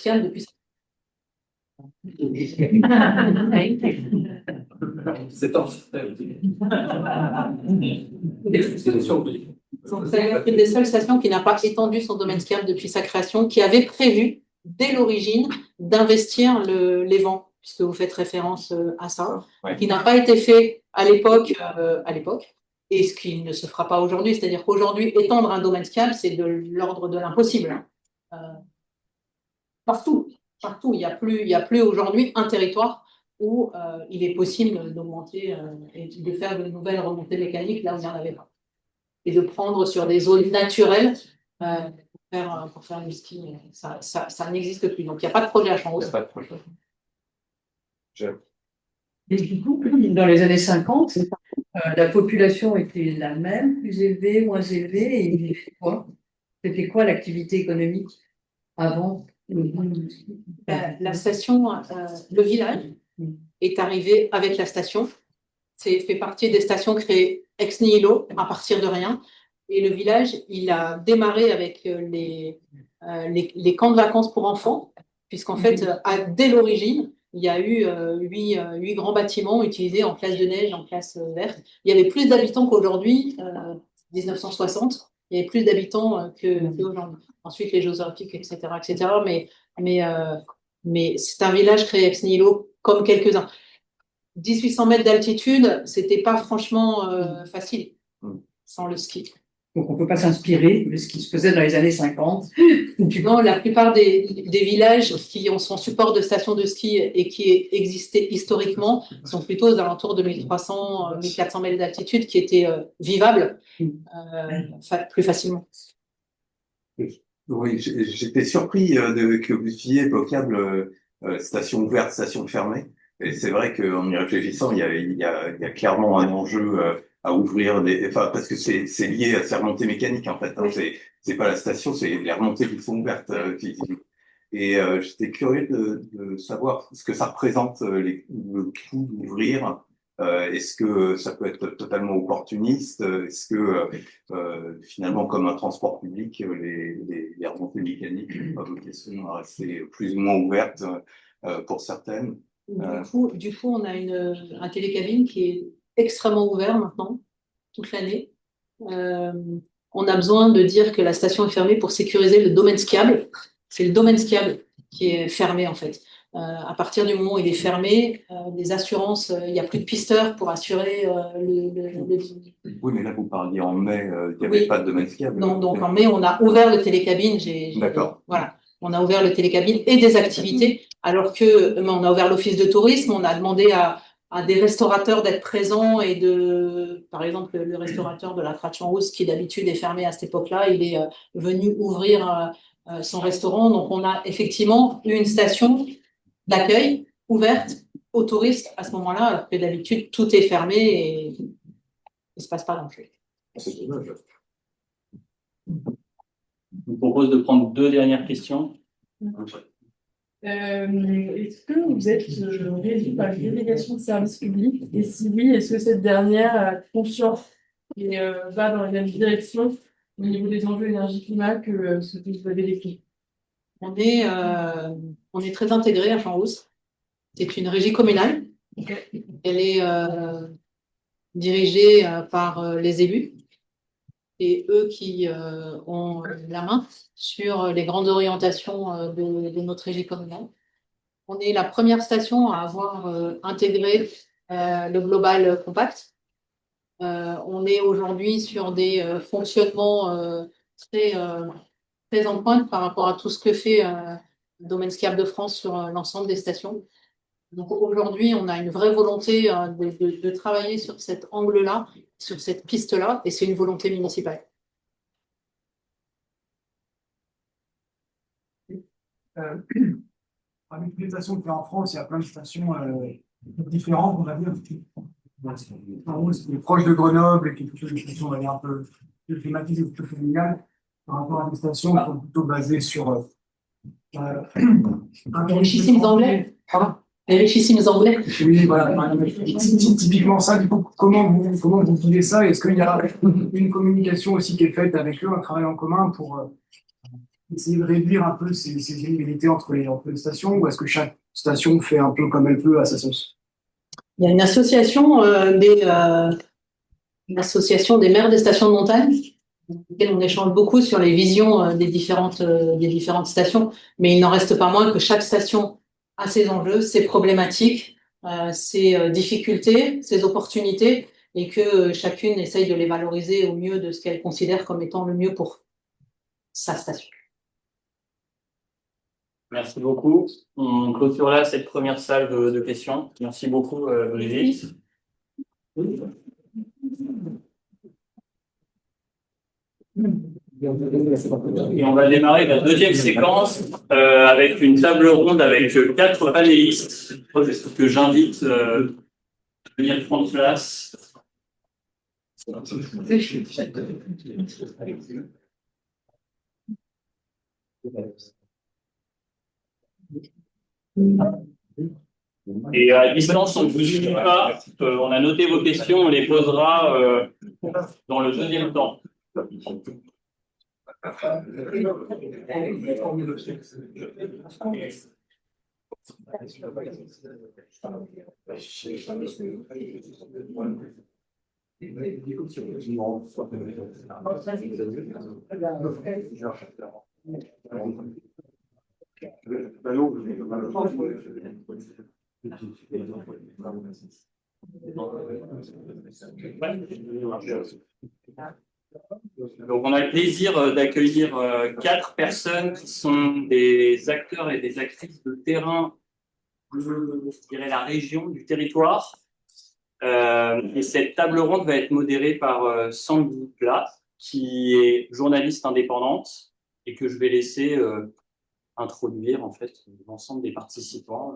skiable depuis. C'est en C'est une des seules stations qui n'a pas étendu son domaine skiable depuis sa création, qui avait prévu dès l'origine d'investir les vents, puisque vous faites référence à ça, qui n'a pas été fait à l'époque, et ce qui ne se fera pas aujourd'hui. C'est-à-dire qu'aujourd'hui, étendre un domaine skiable, c'est de l'ordre de l'impossible. Partout, il n'y a plus aujourd'hui un territoire où il est possible d'augmenter et de faire de nouvelles remontées mécaniques là où il n'y en avait pas. Et de prendre sur des zones naturelles pour faire du ski. Ça n'existe plus. Donc, il n'y a pas de projet à Champs-Hauts. Et du coup, dans les années 50, la population était la même, plus élevée, moins élevée, et c'était quoi l'activité économique avant? La station, le village est arrivé avec la station. C'est fait partie des stations créées ex nihilo, à partir de rien. Et le village, il a démarré avec les camps de vacances pour enfants, puisqu'en fait, dès l'origine, il y a eu 8 grands bâtiments utilisés en classe de neige, en classe verte. Il y avait plus d'habitants qu'aujourd'hui, 1960. Il y avait plus d'habitants qu'aujourd'hui. Ensuite, les Jeux Olympiques, etc., etc. Mais c'est un village créé ex nihilo, comme quelques-uns. 1800 mètres d'altitude, c'était pas franchement facile sans le ski. Donc, on ne peut pas s'inspirer de ce qui se faisait dans les années 50. Non, la plupart des villages qui sont support de stations de ski et qui existaient historiquement sont plutôt aux alentours de 1300, 1400 mètres d'altitude qui étaient vivables plus facilement. Oui, j'étais surpris que vous utilisiez le vocable station ouverte, station fermée. Et c'est vrai qu'en y réfléchissant, il y a clairement un enjeu à ouvrir parce que c'est lié à ces remontées mécaniques en fait. Hein. C'est pas la station, c'est les remontées qui sont ouvertes physiquement. Et j'étais curieux de savoir ce que ça représente le coût d'ouvrir. Est-ce que ça peut être totalement opportuniste? Est-ce que finalement, comme un transport public, les remontées mécaniques n'ont pas vocation à rester plus ou moins ouvertes pour certaines? Du coup, on a un télécabine qui est extrêmement ouvert maintenant, toute l'année. On a besoin de dire que la station est fermée pour sécuriser le domaine skiable. C'est le domaine skiable qui est fermé, en fait. À partir du moment où il est fermé, les assurances, il n'y a plus de pisteurs pour assurer le... Oui, mais là, vous parliez en mai, il n'y avait pas de domaine skiable. Non, donc en mai, on a ouvert le télécabine. D'accord. Voilà. On a ouvert le télécabine et des activités, alors que on a ouvert l'office de tourisme, on a demandé à des restaurateurs d'être présents par exemple, le restaurateur de la Frate Champs-Hauts, qui d'habitude est fermé à cette époque-là, il est venu ouvrir son restaurant. Donc, on a effectivement eu une station d'accueil ouverte aux touristes à ce moment-là, alors que d'habitude, tout est fermé et il ne se passe pas grand-chose. C'est dommage. Je vous propose de prendre 2 dernières questions. Est-ce que vous êtes régi par une délégation de service public? Et si oui, est-ce que cette dernière a conscience et va dans la même direction au niveau des enjeux énergie-climat que ce que vous avez décrit? On est très intégré à Champs-Hauts. C'est une régie communale. Elle est dirigée par les élus. Et eux qui ont la main sur les grandes orientations de notre régie communale. On est la première station à avoir intégré le Global Compact. On est aujourd'hui sur des fonctionnements très en pointe par rapport à tout ce que fait le domaine skiable de France sur l'ensemble des stations. Donc aujourd'hui, on a une vraie volonté de travailler sur cet angle-là, sur cette piste-là, et c'est une volonté municipale. Parmi toutes les stations qu'il y a en France, il y a plein de stations différentes, on va dire. C'est proche de Grenoble et qui est plutôt des stations, on va dire, un peu plus climatiques et plutôt familiales, par rapport à des stations qui sont plutôt basées sur les richissimes anglais. Les richissimes anglais. Oui, voilà. Typiquement ça, du coup, comment vous vivez ça? Est-ce qu'il y a une communication aussi qui est faite avec eux, un travail en commun pour essayer de réduire un peu ces inégalités entre les stations, ou est-ce que chaque station fait un peu comme elle peut à sa sauce? Il y a une association, une association des maires des stations de montagne, avec laquelle on échange beaucoup sur les visions des différentes stations, mais il n'en reste pas moins que chaque station a ses enjeux, ses problématiques, ses difficultés, ses opportunités, et que chacune essaye de les valoriser au mieux de ce qu'elle considère comme étant le mieux pour sa station. Merci beaucoup. On clôture là cette première salle de questions. Merci beaucoup, Brigitte. Et on va démarrer la deuxième séquence avec une table ronde avec 4 panélistes que j'invite à venir prendre place. Et à distance, on ne vous suit pas. On a noté vos questions, on les posera dans le deuxième temps. Donc, on a le plaisir d'accueillir 4 personnes qui sont des acteurs et des actrices de terrain, je dirais la région, du territoire. Et cette table ronde va être modérée par Sandy Plat, qui est journaliste indépendante et que je vais laisser introduire en fait l'ensemble des participants.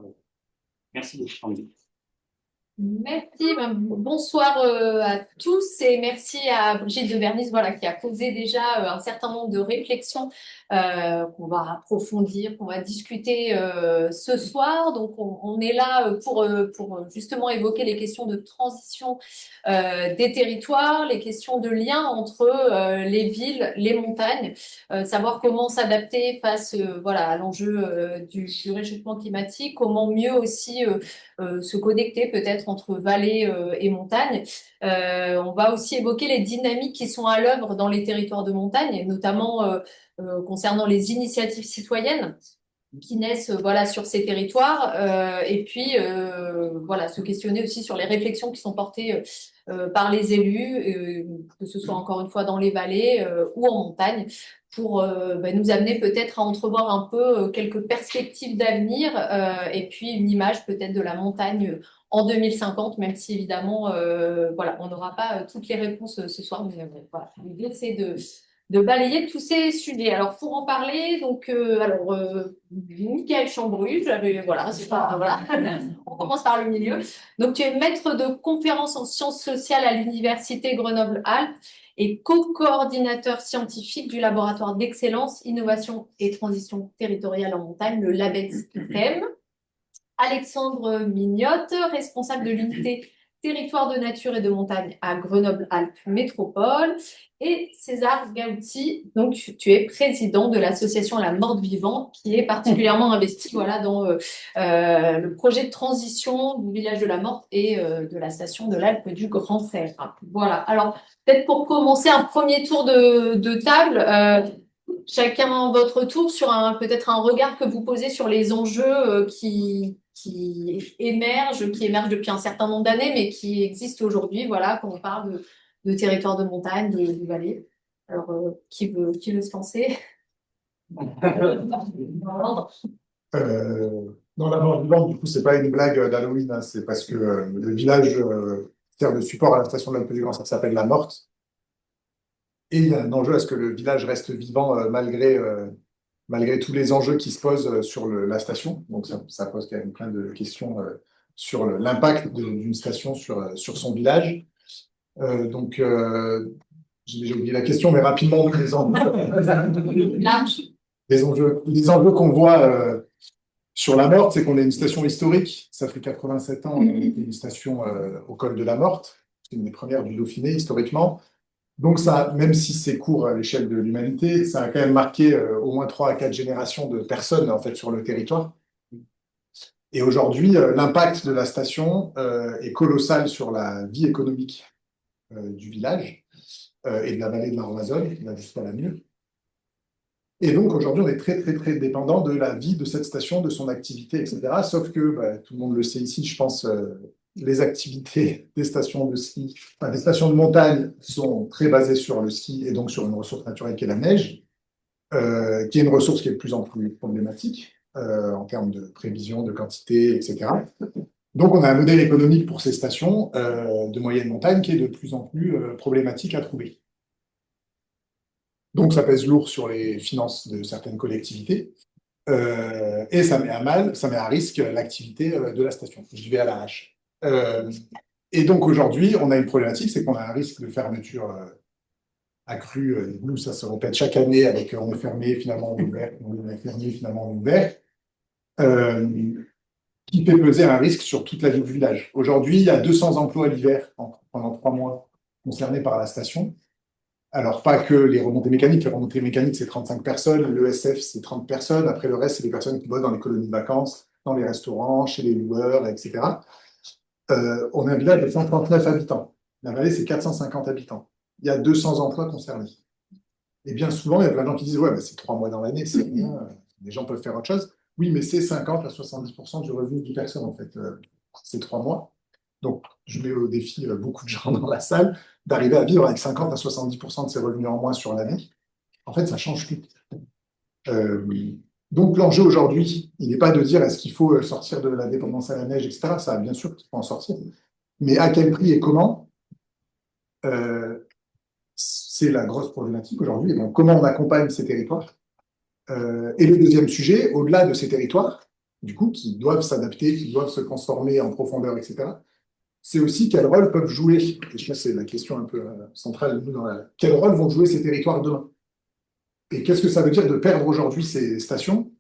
Merci beaucoup, Sandy. Merci, bonsoir à tous et merci à Brigitte de Bernis, voilà, qui a posé déjà un certain nombre de réflexions qu'on va approfondir, qu'on va discuter ce soir. Donc, on est là pour justement évoquer les questions de transition des territoires, les questions de lien entre les villes, les montagnes, savoir comment s'adapter face voilà, à l'enjeu du réchauffement climatique, comment mieux aussi se connecter peut-être entre vallées et montagnes. On va aussi évoquer les dynamiques qui sont à l'œuvre dans les territoires de montagne, notamment concernant les initiatives citoyennes qui naissent voilà sur ces territoires et puis voilà se questionner aussi sur les réflexions qui sont portées par les élus que ce soit encore une fois dans les vallées ou en montagne pour nous amener peut-être à entrevoir un peu quelques perspectives d'avenir et puis une image peut-être de la montagne en 2050, même si évidemment voilà on n'aura pas toutes les réponses ce soir, mais voilà, l'idée c'est de balayer tous ces sujets. Alors pour en parler, donc Michaël Chambru, voilà, c'est pas voilà, on commence par le milieu. Donc tu es maître de conférences en sciences sociales à l'université Grenoble-Alpes et co-coordinateur scientifique du laboratoire d'excellence, innovation et transition territoriale en montagne, le LABEX-ITEM. Alexandre Mignotte, responsable de l'unité territoire de nature et de montagne à Grenoble-Alpes Métropole, et César Gauti, donc tu es président de l'association La Morte Vivant, qui est particulièrement investi voilà, dans le projet de transition du village de la Morte et de la station de l'Alpe du Grand Sèvre. Voilà, alors peut-être pour commencer un premier tour de table, chacun votre tour sur peut-être un regard que vous posez sur les enjeux qui émergent depuis un certain nombre d'années, mais qui existent aujourd'hui, voilà, quand on parle de territoire de montagne, de vallée. Alors, qui veut se lancer? Non, la mort vivante, du coup, c'est pas une blague d'Halloween, hein, c'est parce que le village sert de support à la station de l'Alpe du Grand, ça s'appelle la Morte. Et il y a un enjeu à ce que le village reste vivant malgré tous les enjeux qui se posent sur la station. Donc ça pose quand même plein de questions sur l'impact d'une station sur son village. J'ai oublié la question, mais rapidement, les enjeux qu'on voit sur la Morte, c'est qu'on est une station historique. Ça fait 87 ans, on est une station au col de la Morte. C'est une des premières du Dauphiné, historiquement. Donc ça, même si c'est court à l'échelle de l'humanité, ça a quand même marqué au moins 3 à 4 générations de personnes en fait sur le territoire. Et aujourd'hui, l'impact de la station est colossal sur la vie économique du village et de la vallée de la Roazhon, qui va jusqu'à la Mure. Et donc aujourd'hui, on est très très très dépendant de la vie de cette station, de son activité, etc. Sauf que tout le monde le sait ici, je pense, les activités des stations de ski, enfin, des stations de montagne sont très basées sur le ski et donc sur une ressource naturelle qui est la neige, qui est une ressource qui est de plus en plus problématique en termes de prévision, de quantité, etc. Donc on a un modèle économique pour ces stations de moyenne montagne qui est de plus en plus problématique à trouver. Donc ça pèse lourd sur les finances de certaines collectivités. Et ça met à risque l'activité de la station. Je vais à l'arrache. Et donc aujourd'hui, on a une problématique, c'est qu'on a un risque de fermeture accrue. Nous, ça se répète chaque année avec on est fermé, finalement on est ouvert, on est fermé, finalement on est ouvert, qui fait peser un risque sur toute la vie du village. Aujourd'hui, il y a 200 emplois l'hiver pendant 3 mois concernés par la station. Alors, pas que les remontées mécaniques. Les remontées mécaniques, c'est 35 personnes. L'ESF, c'est 30 personnes. Après, le reste, c'est des personnes qui bossent dans les colonies de vacances, dans les restaurants, chez les loueurs, etc. On a un village de 139 habitants. La vallée, c'est 450 habitants. Il y a 200 emplois concernés. Et bien souvent, il y a plein de gens qui disent « Ouais, mais c'est 3 mois dans l'année, c'est rien. Les gens peuvent faire autre chose. » Oui, mais c'est 50 à 70% du revenu d'une personne, en fait. C'est 3 mois. Donc, je mets au défi beaucoup de gens dans la salle d'arriver à vivre avec 50 à 70% de ses revenus en moins sur l'année. En fait, ça change tout. Donc, l'enjeu aujourd'hui, il n'est pas de dire est-ce qu'il faut sortir de la dépendance à la neige, etc. Ça, bien sûr qu'il faut en sortir. Mais à quel prix et comment c'est la grosse problématique aujourd'hui. Donc, comment on accompagne ces territoires et le deuxième sujet, au-delà de ces territoires, du coup, qui doivent s'adapter, qui doivent se transformer en profondeur, etc., c'est aussi quel rôle peuvent jouer, et je pense que c'est la question un peu centrale, quel rôle vont jouer ces territoires demain? Et qu'est-ce que ça veut dire de perdre aujourd'hui ces stations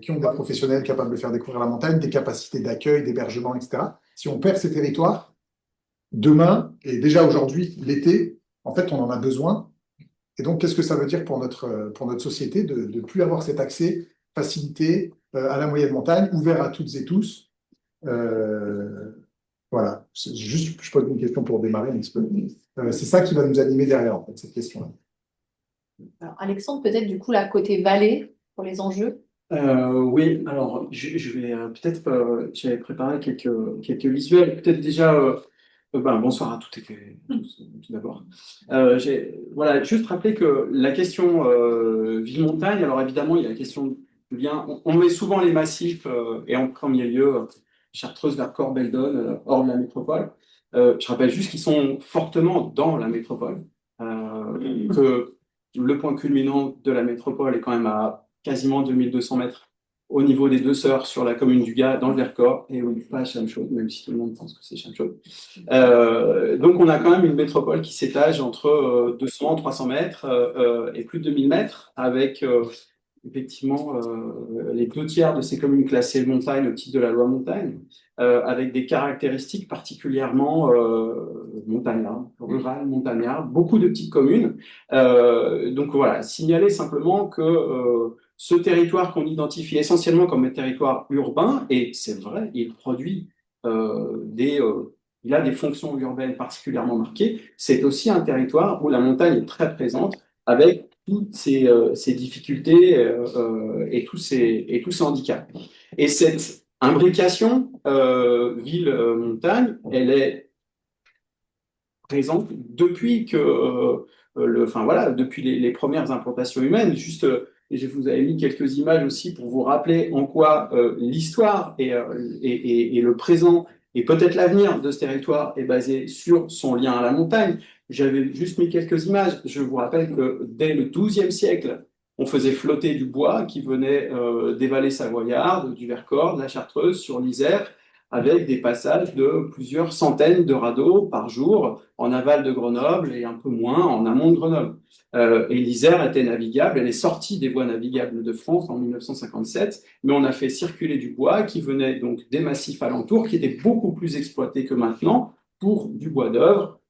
qui ont des professionnels capables de faire découvrir la montagne, des capacités d'accueil, d'hébergement, etc. Si on perd ces territoires, demain, et déjà aujourd'hui, l'été, en fait, on en a besoin. Et donc, qu'est-ce que ça veut dire pour notre société de ne plus avoir cet accès facilité à la moyenne montagne, ouvert à toutes et tous voilà, juste, je pose une question pour démarrer un petit peu. C'est ça qui va nous animer derrière, en fait, cette question-là. Alors, Alexandre, peut-être du coup, la côté vallée pour les enjeux. Oui, alors je vais peut-être, j'avais préparé quelques visuels. Peut-être déjà, bonsoir à toutes et tous, tout d'abord. Voilà, juste rappeler que la question ville-montagne, alors évidemment, il y a la question du lien. On met souvent les massifs et en premier lieu, Chartreuse, Vercors, Beldon, hors de la métropole. Je rappelle juste qu'ils sont fortement dans la métropole, que le point culminant de la métropole est quand même à quasiment 2200 mètres au niveau des Deux Sœurs sur la commune du Gard dans le Vercors, et oui, pas à Chamchaude, même si tout le monde pense que c'est Chamchaude. Donc on a quand même une métropole qui s'étage entre 200, 300 mètres et plus de 2000 mètres, avec effectivement les 2 tiers de ces communes classées montagne au titre de la loi montagne, avec des caractéristiques particulièrement montagnardes, rurales, montagnardes, beaucoup de petites communes. Donc voilà, signaler simplement que ce territoire qu'on identifie essentiellement comme un territoire urbain, et c'est vrai, il produit il a des fonctions urbaines particulièrement marquées, c'est aussi un territoire où la montagne est très présente, avec toutes ces difficultés et tous ces handicaps. Et cette imbrication ville-montagne, elle est présente depuis depuis les premières implantations humaines. Juste, je vous avais mis quelques images aussi pour vous rappeler en quoi l'histoire et le présent et peut-être l'avenir de ce territoire est basé sur son lien à la montagne. J'avais juste mis quelques images. Je vous rappelle que dès le XIIe siècle, on faisait flotter du bois qui venait des vallées savoyardes, du Vercors, de la Chartreuse, sur l'Isère, avec des passages de plusieurs centaines de radeaux par jour en aval de Grenoble et un peu moins en amont de Grenoble. Et l'Isère était navigable, elle est sortie des voies navigables de France en 1957, mais on a fait circuler du bois qui venait donc des massifs alentours, qui étaient beaucoup plus exploités que maintenant, pour du bois d'œuvre,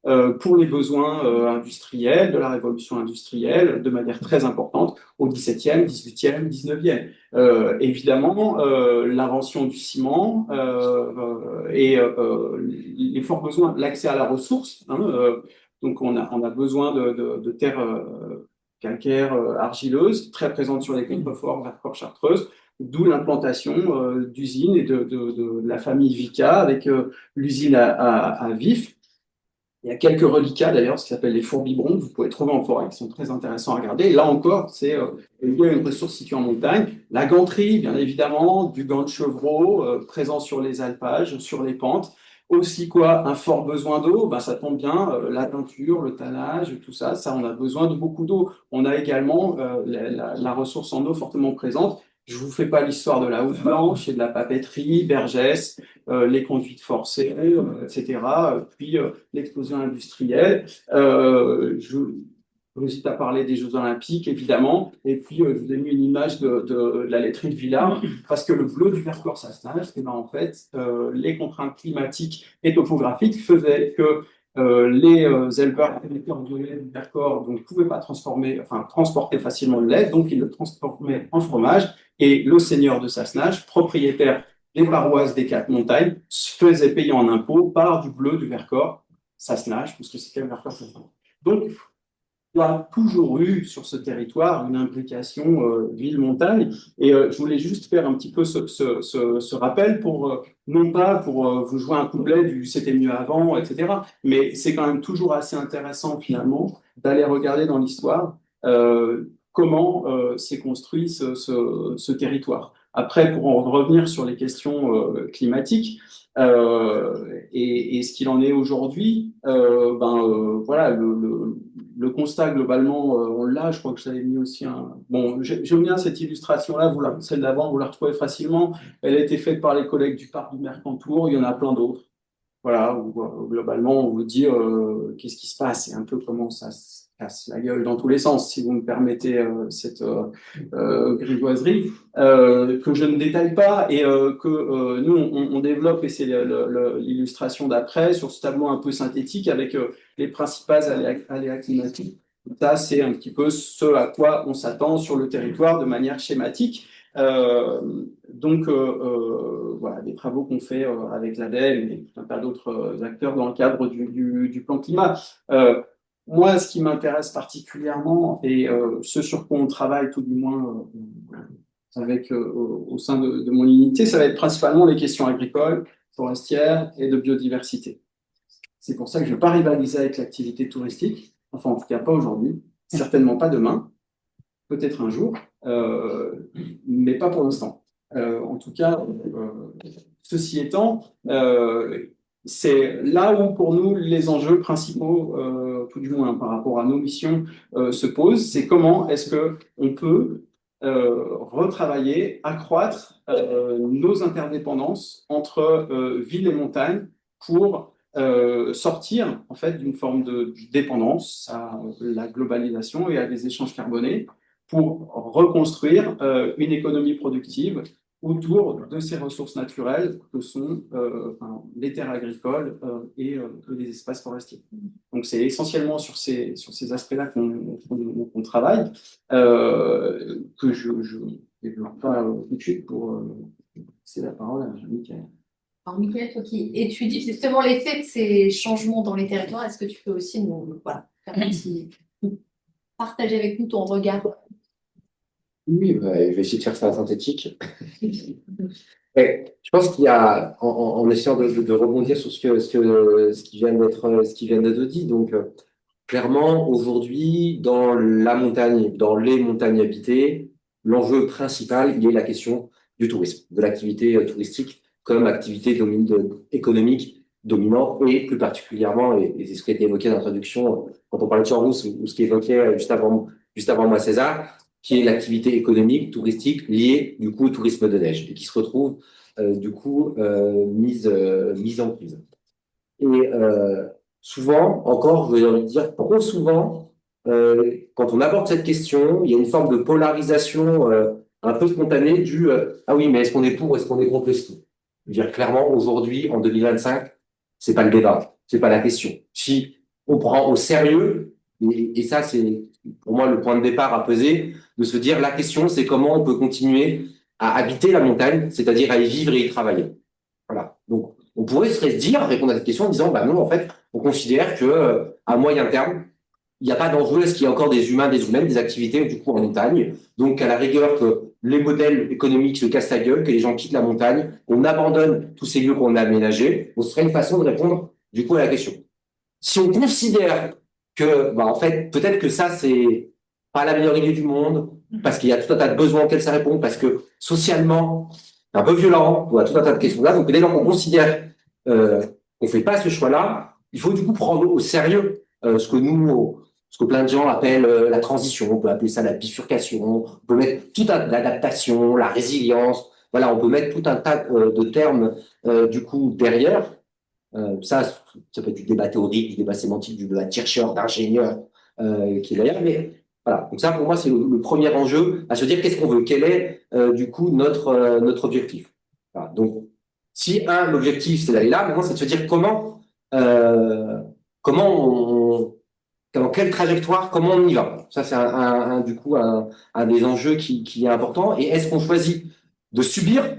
pour les besoins industriels, de la révolution industrielle, de manière très importante au XVIIe, XVIIIe, XIXe. Évidemment, l'invention du ciment et les forts besoins, l'accès à la ressource. Donc, on a besoin de terres calcaires, argileuses, très présentes sur les contreforts, Vercors, Chartreuse, d'où l'implantation d'usines et de la famille Vicat avec l'usine à Vif. Il y a quelques reliquats d'ailleurs, ce qui s'appelle les fours biberons, que vous pouvez trouver en forêt, qui sont très intéressants à regarder. Et là encore, il y a une ressource située en montagne. La ganterie, bien évidemment, du gant de chevreau, présent sur les alpages, sur les pentes. Aussi quoi, un fort besoin d'eau, ben, ça tombe bien, la teinture, le tannage, tout ça, on a besoin de beaucoup d'eau. On a également la ressource en eau fortement présente. Je vous fais pas l'histoire de la housse blanche et de la papeterie, Vergès, les conduites forcées, etc. Puis l'explosion industrielle. Je vous incite à parler des Jeux Olympiques, évidemment. Et puis, je vous ai mis une image de la laiterie de Villars, parce que le bleu du Vercors Sassenage, et ben, en fait, les contraintes climatiques et topographiques faisaient que les éleveurs du Vercors ne pouvaient pas transporter facilement le lait, donc ils le transformaient en fromage. Et le seigneur de Sassenage, propriétaire des paroisses des Quatre Montagnes, se faisait payer en impôts par du bleu du Vercors Sassenage, parce que c'était le Vercors Sassenage. Donc, il y a toujours eu sur ce territoire une imbrication ville-montagne. Et je voulais juste faire un petit peu ce rappel pour, non pas pour vous jouer un couplet du c'était mieux avant, etc. Mais c'est quand même toujours assez intéressant finalement d'aller regarder dans l'histoire comment s'est construit ce territoire. Après, pour en revenir sur les questions climatiques, et ce qu'il en est aujourd'hui, voilà, le constat globalement, on l'a, je crois que j'avais mis aussi un... Bon, j'aime bien cette illustration-là, celle d'avant, vous la retrouvez facilement. Elle a été faite par les collègues du parc du Mercantour, il y en a plein d'autres. Voilà, où, globalement, on vous dit qu'est-ce qui se passe et un peu comment ça se casse la gueule dans tous les sens, si vous me permettez cette grivoiserie, que je ne détaille pas et que nous, on développe, et c'est l'illustration d'après, sur ce tableau un peu synthétique avec les principales aléas climatiques. Ça, c'est un petit peu ce à quoi on s'attend sur le territoire de manière schématique. Donc, voilà, des travaux qu'on fait avec l'ADEME et tout un tas d'autres acteurs dans le cadre du plan climat. Moi, ce qui m'intéresse particulièrement, et ce sur quoi on travaille tout du moins avec, au sein de mon unité, ça va être principalement les questions agricoles, forestières et de biodiversité. C'est pour ça que je ne vais pas rivaliser avec l'activité touristique, enfin en tout cas pas aujourd'hui, certainement pas demain, peut-être un jour, mais pas pour l'instant. En tout cas, ceci étant, c'est là où pour nous les enjeux principaux, tout du moins par rapport à nos missions, se posent. C'est comment est-ce que on peut retravailler, accroître nos interdépendances entre ville et montagne pour sortir en fait d'une forme de dépendance à la globalisation et à des échanges carbonés, pour reconstruire une économie productive autour de ces ressources naturelles que sont les terres agricoles et les espaces forestiers. Donc c'est essentiellement sur ces aspects-là qu'on travaille, que je ne développe pas tout de suite pour c'est la parole à Mickaël. Alors, Mickaël, toi qui étudies justement l'effet de ces changements dans les territoires, est-ce que tu peux aussi partager avec nous ton regard? Oui, je vais essayer de faire ça synthétique. Je pense qu'il y a, en essayant de rebondir sur ce qui vient d'être dit, donc clairement, aujourd'hui, dans la montagne, dans les montagnes habitées, l'enjeu principal, il est la question du tourisme, de l'activité touristique comme activité économique dominante, et plus particulièrement, et c'est ce qui a été évoqué dans l'introduction, quand on parlait de Champs-Rousse, ou ce qui est évoqué juste avant moi, César, qui est l'activité économique, touristique, liée, du coup, au tourisme de neige, et qui se retrouve, mise en prise. Et souvent, encore, je vais envie de dire, trop souvent, quand on aborde cette question, il y a une forme de polarisation un peu spontanée du ah oui, mais est-ce qu'on est pour, est-ce qu'on est contre le ski? Je veux dire, clairement, aujourd'hui, en 2025, c'est pas le débat, c'est pas la question. Si on prend au sérieux, et ça c'est pour moi le point de départ à peser, de se dire la question c'est comment on peut continuer à habiter la montagne, c'est-à-dire à y vivre et y travailler. Voilà. Donc on pourrait se dire, répondre à cette question en disant, bah non, en fait, on considère que à moyen terme, il n'y a pas d'enjeu à ce qu'il y ait encore des humains, des humaines, des activités du coup en montagne. Donc à la rigueur que les modèles économiques se cassent la gueule, que les gens quittent la montagne, qu'on abandonne tous ces lieux qu'on a aménagés, ce serait une façon de répondre du coup à la question. Si on considère que, bah, en fait, peut-être que ça, c'est pas la meilleure idée du monde, parce qu'il y a tout un tas de besoins auxquels ça répond, parce que socialement, c'est un peu violent, on a tout un tas de questions là. Donc dès lors qu'on considère qu'on fait pas ce choix-là, il faut du coup prendre au sérieux ce que plein de gens appellent la transition, on peut appeler ça la bifurcation, on peut mettre tout un tas d'adaptation, la résilience, voilà, on peut mettre tout un tas de termes du coup derrière. Ça peut être du débat théorique, du débat sémantique, du débat de chercheur, d'ingénieur qui est derrière, mais voilà. Donc ça, pour moi, c'est le premier enjeu à se dire qu'est-ce qu'on veut, quel est du coup notre objectif. Voilà. Donc, si l'objectif c'est d'aller là, maintenant c'est de se dire dans quelle trajectoire, comment on y va. Ça, c'est du coup un des enjeux qui est important. Et est-ce qu'on choisit de subir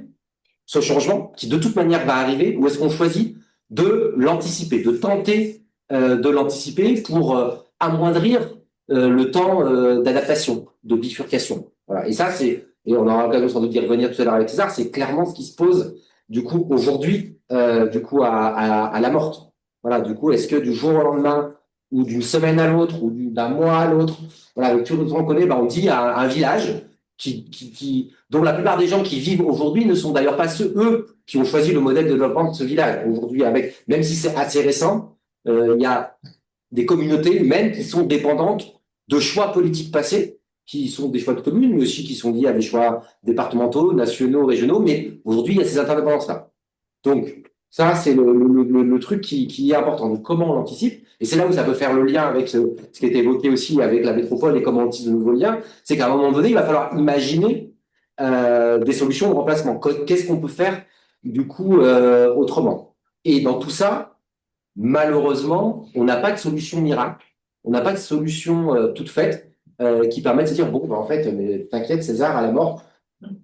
ce changement qui de toute manière va arriver, ou est-ce qu'on choisit de l'anticiper, de tenter de l'anticiper pour amoindrir le temps d'adaptation, de bifurcation. Voilà. Et ça, et on aura l'occasion sans doute d'y revenir tout à l'heure avec César, c'est clairement ce qui se pose du coup aujourd'hui, du coup à la morte. Voilà, du coup, est-ce que du jour au lendemain, ou d'une semaine à l'autre, ou d'un mois à l'autre, voilà, avec tout le temps qu'on connaît, on dit à un village dont la plupart des gens qui vivent aujourd'hui ne sont d'ailleurs pas eux, qui ont choisi le modèle de développement de ce village. Aujourd'hui, même si c'est assez récent, il y a des communautés humaines qui sont dépendantes de choix politiques passés, qui sont des choix de communes, mais aussi qui sont liés à des choix départementaux, nationaux, régionaux, mais aujourd'hui, il y a ces interdépendances-là. Donc, ça, c'est le truc qui est important. Donc, comment on l'anticipe? Et c'est là où ça peut faire le lien avec ce qui a été évoqué aussi avec la métropole et comment on tisse de nouveaux liens. C'est qu'à un moment donné, il va falloir imaginer des solutions de remplacement. Qu'est-ce qu'on peut faire, du coup, autrement? Et dans tout ça, malheureusement, on n'a pas de solution miracle. On n'a pas de solution toute faite qui permet de se dire, bon, en fait, mais t'inquiète, César, à la mort,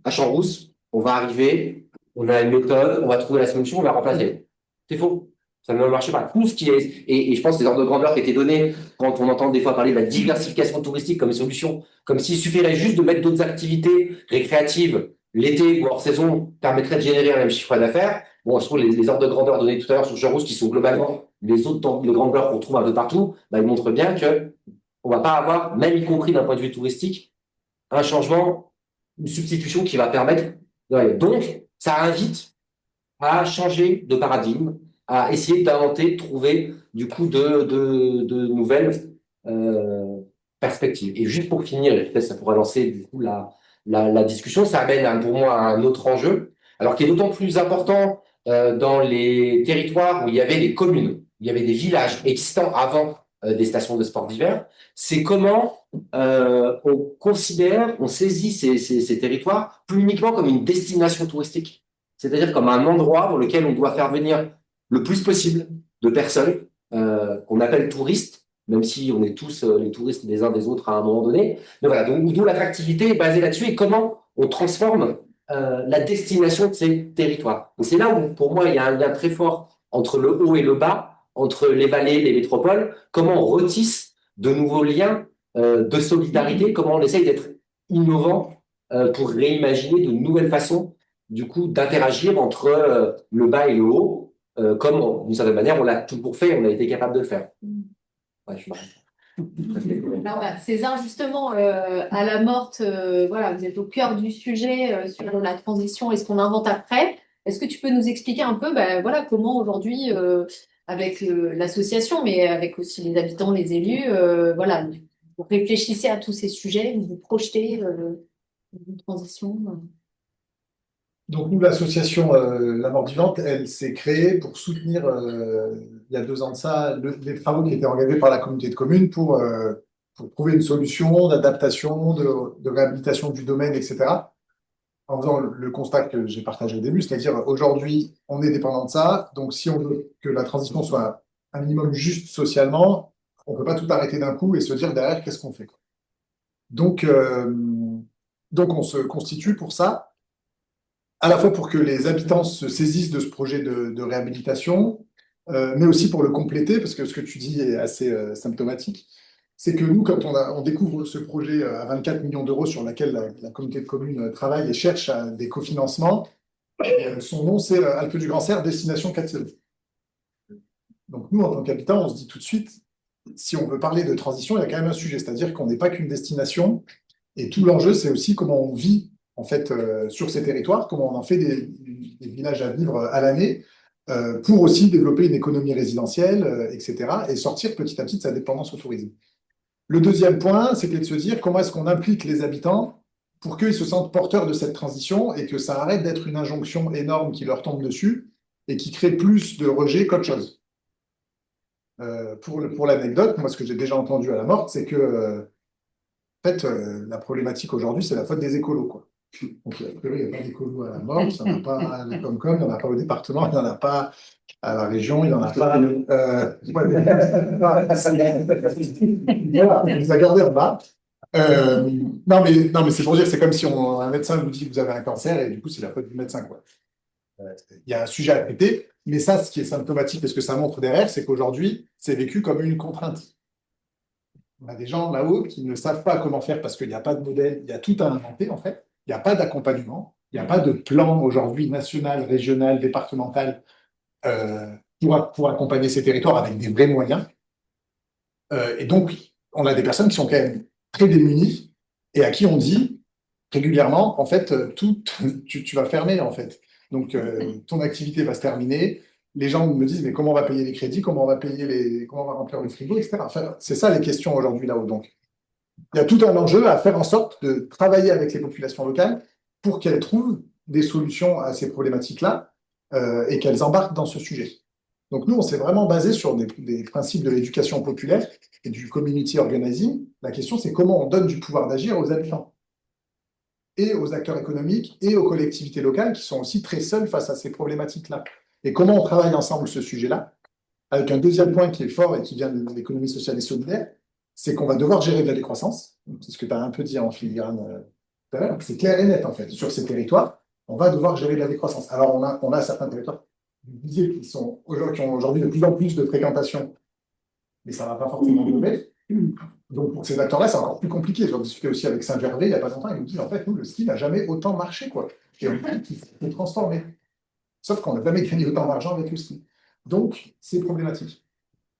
à Champs-Rousse, on va arriver, on a une méthode, on va trouver la solution, on va remplacer. C'est faux. Ça ne marche pas. Tout ce qui est, et je pense que les ordres de grandeur qui étaient donnés quand on entend des fois parler de la diversification touristique comme solution, comme s'il suffirait juste de mettre d'autres activités récréatives l'été ou hors saison permettraient de générer un même chiffre d'affaires. Bon, je trouve les ordres de grandeur donnés tout à l'heure sur Champs-Rousse, qui sont globalement les autres temps de grandeur qu'on trouve un peu partout, ils montrent bien que on va pas avoir, même y compris d'un point de vue touristique, un changement, une substitution qui va permettre. Donc, ça invite à changer de paradigme, à essayer d'inventer, de trouver du coup de nouvelles perspectives. Et juste pour finir, et peut-être ça pourra lancer du coup la discussion, ça amène pour moi à un autre enjeu, alors qui est d'autant plus important dans les territoires où il y avait des communes, où il y avait des villages existants avant des stations de sport d'hiver, c'est comment on saisit ces territoires plus uniquement comme une destination touristique, c'est-à-dire comme un endroit dans lequel on doit faire venir le plus possible de personnes qu'on appelle touristes, même si on est tous les touristes les uns des autres à un moment donné. Mais voilà, donc d'où l'attractivité est basée là-dessus et comment on transforme la destination de ces territoires. Et c'est là où, pour moi, il y a un lien très fort entre le haut et le bas, entre les vallées, les métropoles, comment on retisse de nouveaux liens de solidarité, comment on essaye d'être innovant pour réimaginer de nouvelles façons du coup d'interagir entre le bas et le haut, comme d'une certaine manière on l'a toujours fait, on a été capable de le faire. Ouais, je Alors, César, justement, à la morte, voilà, vous êtes au cœur du sujet sur la transition et ce qu'on invente après. Est-ce que tu peux nous expliquer un peu, voilà, comment aujourd'hui, avec l'association, mais avec aussi les habitants, les élus, voilà, vous réfléchissez à tous ces sujets, vous vous projetez une transition. Donc nous, l'association La Mort Vivante, elle s'est créée pour soutenir, il y a 2 ans de ça, les travaux qui étaient engagés par la communauté de communes pour trouver une solution d'adaptation, de réhabilitation du domaine, etc. En faisant le constat que j'ai partagé au début, c'est-à-dire aujourd'hui, on est dépendant de ça, donc si on veut que la transition soit un minimum juste socialement, On ne peut pas tout arrêter d'un coup et se dire derrière, qu'est-ce qu'on fait, quoi. Donc, on se constitue pour ça, à la fois pour que les habitants se saisissent de ce projet de réhabilitation, mais aussi pour le compléter, parce que ce que tu dis est assez symptomatique. C'est que nous, quand on découvre ce projet à 24 millions d'euros sur lequel la communauté de communes travaille et cherche des cofinancements, son nom, c'est Alpes du Grand Serre, destination 4 Donc nous, en tant qu'habitants, on se dit tout de suite, si on veut parler de transition, il y a quand même un sujet, c'est-à-dire qu'on n'est pas qu'une destination, et tout l'enjeu, c'est aussi comment on vit en fait sur ces territoires, comment on en fait des villages à vivre à l'année, pour aussi développer une économie résidentielle, etc., et sortir petit à petit de sa dépendance au tourisme. Le deuxième point, c'était de se dire comment est-ce qu'on implique les habitants pour qu'ils se sentent porteurs de cette transition et que ça arrête d'être une injonction énorme qui leur tombe dessus et qui crée plus de rejet qu'autre chose. Pour l'anecdote, moi, ce que j'ai déjà entendu à la morte, c'est que en fait, la problématique aujourd'hui, c'est la faute des écolos, quoi. Donc, a priori, il n'y a pas d'écolos à la morte, il n'y en a pas à la Comcom, il n'y en a pas au département, il n'y en a pas à la région, il n'y en a pas. Voilà, on les a gardés en bas. Non, mais c'est pour dire, c'est comme si un médecin vous dit que vous avez un cancer et du coup, c'est la faute du médecin, quoi. Il y a un sujet à traiter, mais ça, ce qui est symptomatique et ce que ça montre derrière, c'est qu'aujourd'hui, c'est vécu comme une contrainte. On a des gens là-haut qui ne savent pas comment faire parce qu'il n'y a pas de modèle, il y a tout à inventer en fait, il n'y a pas d'accompagnement, il n'y a pas de plan aujourd'hui national, régional, départemental pour accompagner ces territoires avec des vrais moyens. Et donc, on a des personnes qui sont quand même très démunies et à qui on dit régulièrement, en fait, tu vas fermer en fait. Donc, ton activité va se terminer. Les gens me disent, mais comment on va payer les crédits, comment on va remplir le frigo, etc. Enfin, c'est ça les questions aujourd'hui là-haut. Donc, il y a tout un enjeu à faire en sorte de travailler avec les populations locales pour qu'elles trouvent des solutions à ces problématiques-là et qu'elles embarquent dans ce sujet. Donc, nous, on s'est vraiment basé sur des principes de l'éducation populaire et du community organizing. La question, c'est comment on donne du pouvoir d'agir aux habitants et aux acteurs économiques et aux collectivités locales qui sont aussi très seules face à ces problématiques-là. Et comment on travaille ensemble ce sujet-là, avec un deuxième point qui est fort et qui vient de l'économie sociale et solidaire, c'est qu'on va devoir gérer de la décroissance. C'est ce que tu as un peu dit en filigrane tout à l'heure. C'est clair et net, en fait. Sur ces territoires, on va devoir gérer de la décroissance. Alors, on a certains territoires qui ont aujourd'hui de plus en plus de fréquentation, mais ça ne va pas forcément durer. Donc, pour ces acteurs-là, c'est encore plus compliqué. J'en discutais aussi avec Saint-Gervais il n'y a pas longtemps. Il nous dit, en fait, nous, le ski n'a jamais autant marché, quoi. Et en fait, il faut transformer. Sauf qu'on n'a jamais gagné autant d'argent avec le ski. Donc, c'est problématique.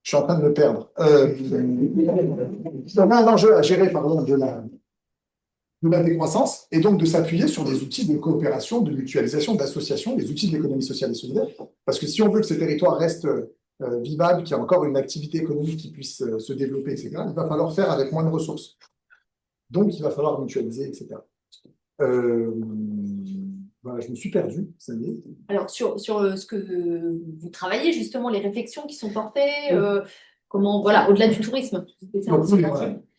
Je suis en train de me perdre. On a un enjeu à gérer, pardon, de la décroissance et donc de s'appuyer sur des outils de coopération, de mutualisation, d'association, des outils de l'économie sociale et solidaire. Parce que si on veut que ces territoires restent vivables, qu'il y ait encore une activité économique qui puisse se développer, etc., il va falloir faire avec moins de ressources. Donc, il va falloir mutualiser, etc. Voilà, je me suis perdu, ça y est. Alors, sur ce que vous travaillez, justement, les réflexions qui sont portées, comment, voilà, au-delà du tourisme.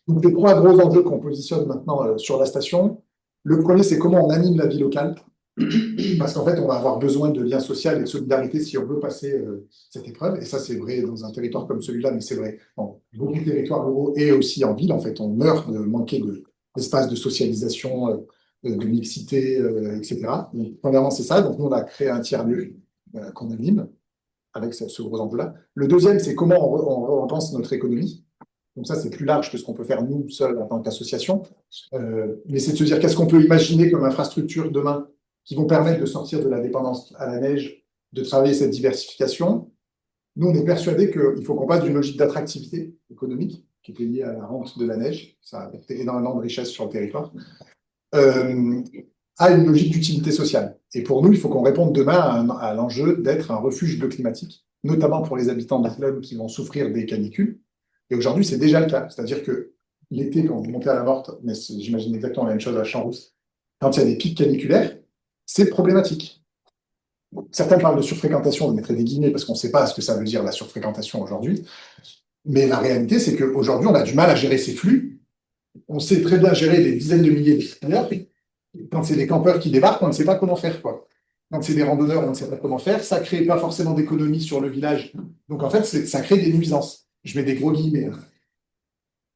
Donc, les trois gros enjeux qu'on positionne maintenant sur la station. Le premier, c'est comment on anime la vie locale. Parce qu'en fait, on va avoir besoin de liens sociaux et de solidarité si on veut passer cette épreuve. Et ça, c'est vrai dans un territoire comme celui-là, mais c'est vrai dans beaucoup de territoires ruraux et aussi en ville. En fait, on meurt de manquer d'espace de socialisation, de mixité, etc. Donc, premièrement, c'est ça. Donc, nous, on a créé un tiers-lieu qu'on anime avec ce gros enjeu-là. Le deuxième, c'est comment on repense notre économie. Donc ça, c'est plus large que ce qu'on peut faire nous, seuls, en tant qu'association. Mais c'est de se dire qu'est-ce qu'on peut imaginer comme infrastructure demain qui vont permettre de sortir de la dépendance à la neige, de travailler cette diversification. Nous, on est persuadés qu'il faut qu'on passe d'une logique d'attractivité économique, qui était liée à la rente de la neige, ça a apporté énormément de richesse sur le territoire, à une logique d'utilité sociale. Et pour nous, il faut qu'on réponde demain à l'enjeu d'être un refuge climatique, notamment pour les habitants de l'Athlone qui vont souffrir des canicules. Et aujourd'hui, c'est déjà le cas. C'est-à-dire que l'été, quand vous montez à la Morte, mais j'imagine exactement la même chose à Champs-Rousse, quand il y a des pics caniculaires, c'est problématique. Certains parlent de surfréquentation, je mettrai des guillemets parce qu'on ne sait pas ce que ça veut dire la surfréquentation aujourd'hui. Mais la réalité, c'est qu'aujourd'hui, on a du mal à gérer ces flux. On sait très bien gérer des dizaines de milliers de visiteurs. Quand c'est des campeurs qui débarquent, on ne sait pas comment faire, quoi. Quand c'est des randonneurs, on ne sait pas comment faire. Ça ne crée pas forcément d'économie sur le village. Donc, en fait, ça crée des nuisances. Je mets des gros guillemets.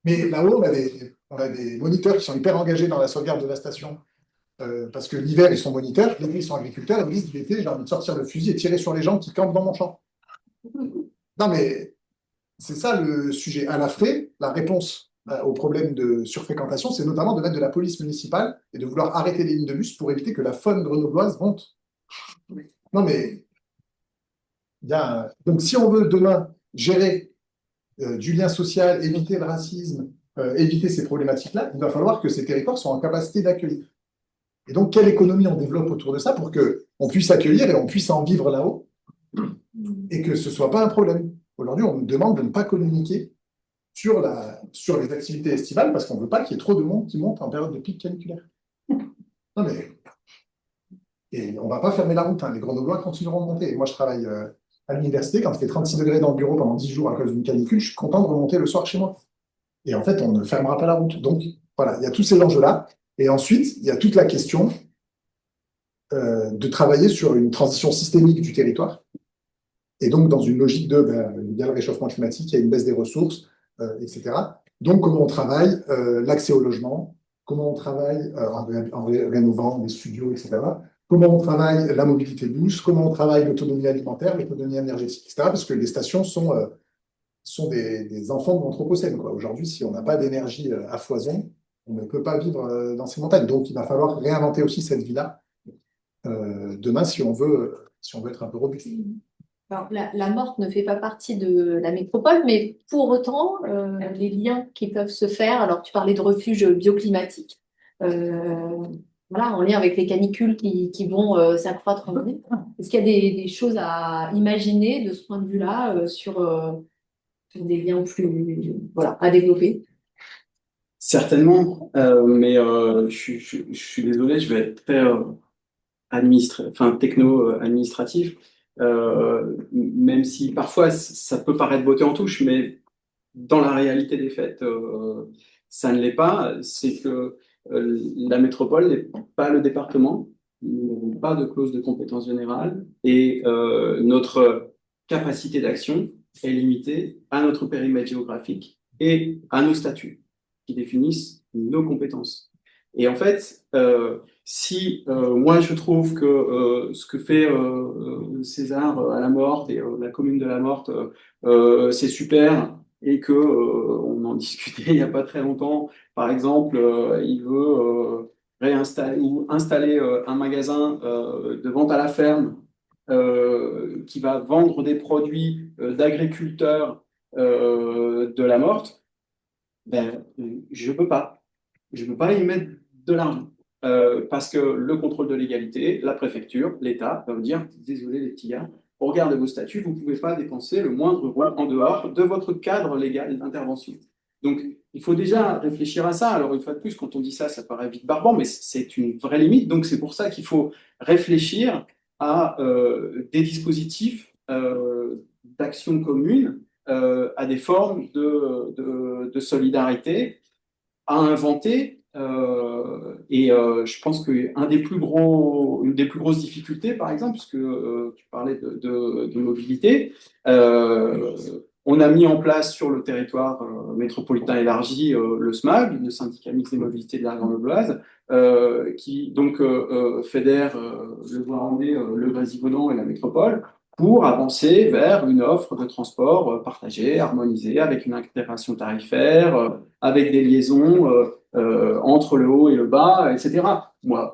Mais là-haut, on a des moniteurs qui sont hyper engagés dans la sauvegarde de la station. Parce que l'hiver, ils sont moniteurs, l'été, ils sont agriculteurs, et ils disent l'été, j'ai envie de sortir le fusil et tirer sur les gens qui campent dans mon champ. Non, mais c'est ça le sujet. À la frais, la réponse au problème de surfréquentation, c'est notamment de mettre de la police municipale et de vouloir arrêter les lignes de bus pour éviter que la faune grenobloise monte. Non, mais donc si on veut demain gérer du lien social, éviter le racisme, éviter ces problématiques-là, il va falloir que ces territoires soient en capacité d'accueillir. Et donc, quelle économie on développe autour de ça pour qu'on puisse accueillir et on puisse en vivre là-haut et que ce ne soit pas un problème. Aujourd'hui, on nous demande de ne pas communiquer sur les activités estivales parce qu'on ne veut pas qu'il y ait trop de monde qui monte en période de pic caniculaire. Non, mais. Et on ne va pas fermer la route, hein. Les Grenoblois continueront de monter. Et moi, je travaille à l'université. Quand il fait 36 degrés dans le bureau pendant 10 jours à cause d'une canicule, je suis content de remonter le soir chez moi. Et en fait, on ne fermera pas la route. Donc, voilà, il y a tous ces enjeux-là. Et ensuite, il y a toute la question de travailler sur une transition systémique du territoire. Et donc, dans une logique il y a le réchauffement climatique, il y a une baisse des ressources, etc. Donc, comment on travaille l'accès au logement, comment on travaille en rénovant les studios, etc. Comment on travaille la mobilité douce, comment on travaille l'autonomie alimentaire, l'autonomie énergétique, etc. Parce que les stations sont des enfants de l'anthropocène. Aujourd'hui, si on n'a pas d'énergie à foison, on ne peut pas vivre dans ces montagnes. Donc, il va falloir réinventer aussi cette vie-là demain si on veut être un peu robuste. Alors, la Morte ne fait pas partie de la métropole, mais pour autant, les liens qui peuvent se faire, alors tu parlais de refuges bioclimatiques, voilà, en lien avec les canicules qui vont s'accroître en année. Est-ce qu'il y a des choses à imaginer de ce point de vue-là sur des liens plus, voilà, à développer? Certainement, mais je suis désolé, je vais être très techno-administratif, même si parfois ça peut paraître beauté en touche, mais dans la réalité des faits, ça ne l'est pas. C'est que la métropole n'est pas le département, nous n'avons pas de clause de compétence générale et notre capacité d'action est limitée à notre périmètre géographique et à nos statuts qui définissent nos compétences. Et en fait, si moi je trouve que ce que fait César à la Morte et la commune de la Morte, c'est super et que on en discutait il n'y a pas très longtemps, par exemple, il veut réinstaller ou installer un magasin de vente à la ferme qui va vendre des produits d'agriculteurs de la Morte, ben, je ne peux pas. Je ne peux pas y mettre de l'argent. Parce que le contrôle de légalité, la préfecture, l'État va me dire, désolé les petits gars, au regard de vos statuts, vous ne pouvez pas dépenser le moindre euro en dehors de votre cadre légal d'intervention. Donc, il faut déjà réfléchir à ça. Alors, une fois de plus, quand on dit ça, ça paraît vite barbant, mais c'est une vraie limite. Donc, c'est pour ça qu'il faut réfléchir à des dispositifs d'action commune, à des formes de solidarité à inventer. Je pense qu'une des plus grosses difficultés, par exemple, puisque tu parlais de mobilité, on a mis en place sur le territoire métropolitain élargi le SMAG, le syndicat mixte des mobilités de la Grenobloise, qui donc fédère le Voironnais, le Grésivaudan et la métropole pour avancer vers une offre de transport partagée, harmonisée, avec une intégration tarifaire, avec des liaisons entre le haut et le bas, etc. Moi,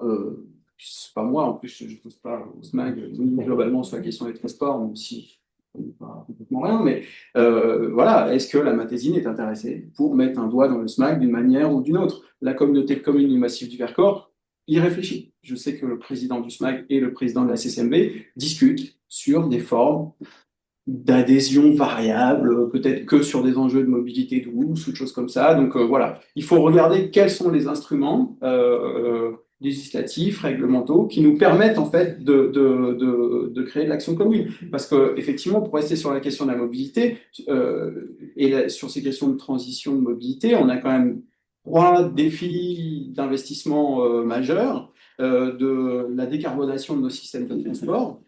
c'est pas moi, en plus, je ne pose pas au SMAG globalement sur la question des transports, même si je ne connais pas complètement rien, mais voilà, est-ce que la Matésine est intéressée pour mettre un doigt dans le SMAG d'une manière ou d'une autre? La communauté de communes du Massif du Vercors y réfléchit. Je sais que le président du SMAG et le président de la CCMB discutent sur des formes d'adhésion variable, peut-être que sur des enjeux de mobilité douce ou de choses comme ça. Donc voilà, il faut regarder quels sont les instruments législatifs, réglementaux, qui nous permettent en fait de créer de l'action commune. Parce que effectivement, pour rester sur la question de la mobilité sur ces questions de transition de mobilité, on a quand même 3 défis d'investissement majeurs de la décarbonation de nos systèmes de transport.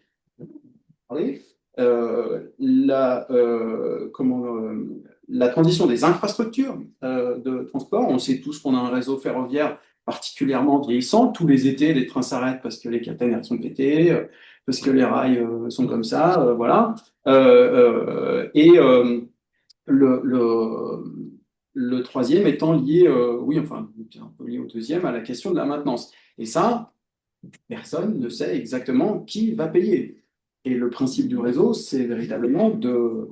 la transition des infrastructures de transport. On sait tous qu'on a un réseau ferroviaire particulièrement vieillissant. Tous les étés, les trains s'arrêtent parce que les caténaires sont pétés, parce que les rails sont comme ça, voilà. Le troisième étant lié, oui, enfin, un peu lié au deuxième, à la question de la maintenance. Et ça, personne ne sait exactement qui va payer. Et le principe du réseau, c'est véritablement de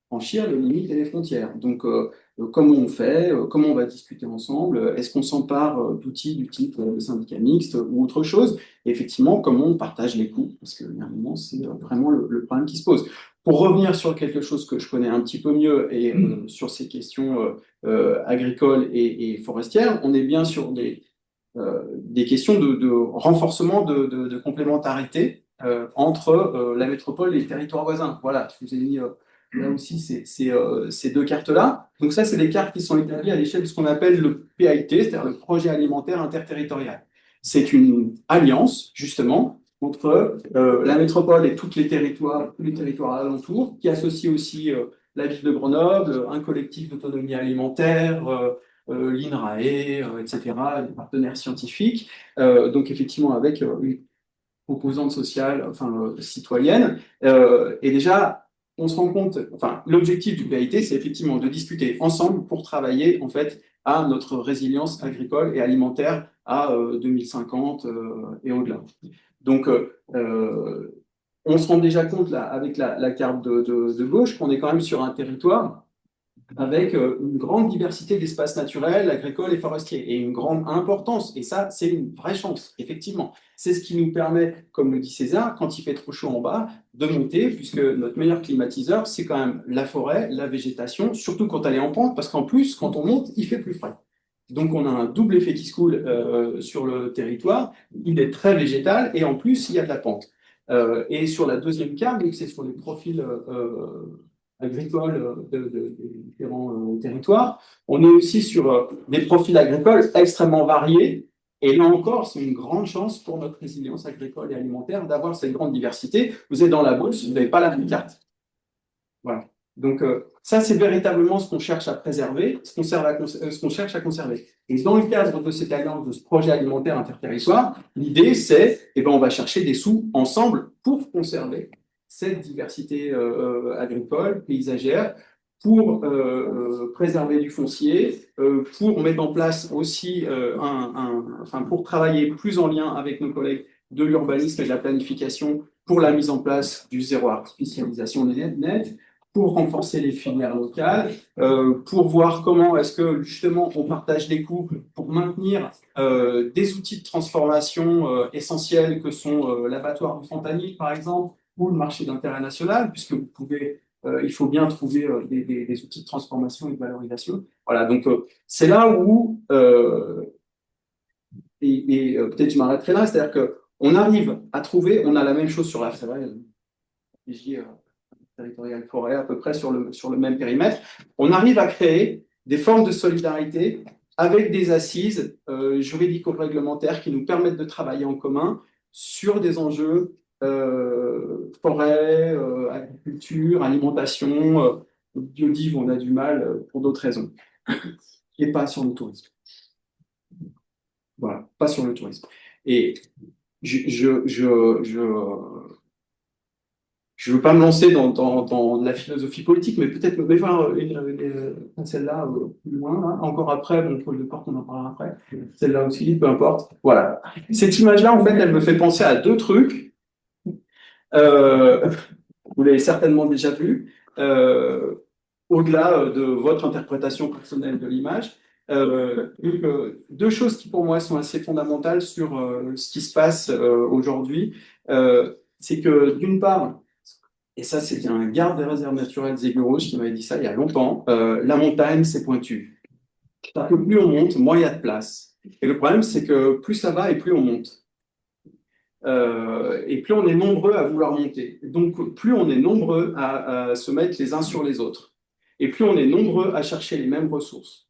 franchir les limites et les frontières. Donc, comment on fait, comment on va discuter ensemble, est-ce qu'on s'empare d'outils du type syndicat mixte ou autre chose, et effectivement, comment on partage les coûts, parce qu'il y a un moment, c'est vraiment le problème qui se pose. Pour revenir sur quelque chose que je connais un petit peu mieux, et sur ces questions agricoles et forestières, on est bien sur des questions de renforcement de complémentarité entre la métropole et les territoires voisins. Voilà, je vous ai mis là aussi ces deux cartes-là. Donc ça, c'est des cartes qui sont établies à l'échelle de ce qu'on appelle le PIT, c'est-à-dire le projet alimentaire interterritorial. C'est une alliance, justement, entre la métropole et tous les territoires alentours, qui associe aussi la ville de Grenoble, un collectif d'autonomie alimentaire, l'INRAE, etc., les partenaires scientifiques, donc effectivement avec une composante sociale, enfin citoyenne, et déjà on se rend compte, enfin l'objectif du PIT, c'est effectivement de discuter ensemble pour travailler en fait à notre résilience agricole et alimentaire à 2050 et au-delà. Donc on se rend déjà compte là avec la carte de gauche qu'on est quand même sur un territoire avec une grande diversité d'espaces naturels, agricoles et forestiers, et une grande importance. Et ça, c'est une vraie chance, effectivement. C'est ce qui nous permet, comme le dit César, quand il fait trop chaud en bas, de monter, puisque notre meilleur climatiseur, c'est quand même la forêt, la végétation, surtout quand elle est en pente, parce qu'en plus, quand on monte, il fait plus frais. Donc on a un double effet qui se coule sur le territoire, il est très végétal, et en plus, il y a de la pente. Et sur la deuxième carte, donc c'est sur les profils agricoles des différents territoires. On est aussi sur des profils agricoles extrêmement variés. Et là encore, c'est une grande chance pour notre résilience agricole et alimentaire d'avoir cette grande diversité. Vous êtes dans la bourse, vous n'avez pas la même carte. Voilà. Donc, ça, c'est véritablement ce qu'on cherche à préserver, ce qu'on cherche à conserver. Et dans le cadre de cette alliance, de ce projet alimentaire interterritoire, l'idée, c'est, on va chercher des sous ensemble pour conserver cette diversité agricole, paysagère, pour préserver du foncier, pour mettre en place aussi, pour travailler plus en lien avec nos collègues de l'urbanisme et de la planification pour la mise en place du zéro artificialisation net, pour renforcer les filières locales, pour voir comment est-ce que justement on partage les coûts pour maintenir des outils de transformation essentiels que sont l'abattoir du Fentanyl par exemple, ou le marché d'intérêt national, puisque vous pouvez, il faut bien trouver des outils de transformation et de valorisation. Voilà, donc c'est là où, peut-être je m'arrêterai là, c'est-à-dire qu'on arrive à trouver, on a la même chose sur la forêt, territoriale forêt, à peu près sur le même périmètre, on arrive à créer des formes de solidarité avec des assises juridico-réglementaires qui nous permettent de travailler en commun sur des enjeux forêt, agriculture, alimentation, biodive, on a du mal pour d'autres raisons. Et pas sur le tourisme. Voilà, pas sur le tourisme. Et je veux pas me lancer dans la philosophie politique, mais peut-être me voir celle-là plus loin, hein. Encore après, bon, Paul Deportes, on en parlera après. Celle-là aussi, peu importe. Voilà. Cette image-là, en fait, elle me fait penser à deux trucs. Vous l'avez certainement déjà vu, au-delà de votre interprétation personnelle de l'image. Deux choses qui pour moi sont assez fondamentales sur ce qui se passe aujourd'hui, c'est que d'une part, et ça c'est un garde des réserves naturelles des Aiguilles Rouges qui m'avait dit ça il y a longtemps, la montagne c'est pointu. C'est-à-dire que plus on monte, moins il y a de place. Et le problème c'est que plus ça va et plus on monte. Et plus on est nombreux à vouloir monter. Donc, plus on est nombreux à se mettre les uns sur les autres. Et plus on est nombreux à chercher les mêmes ressources.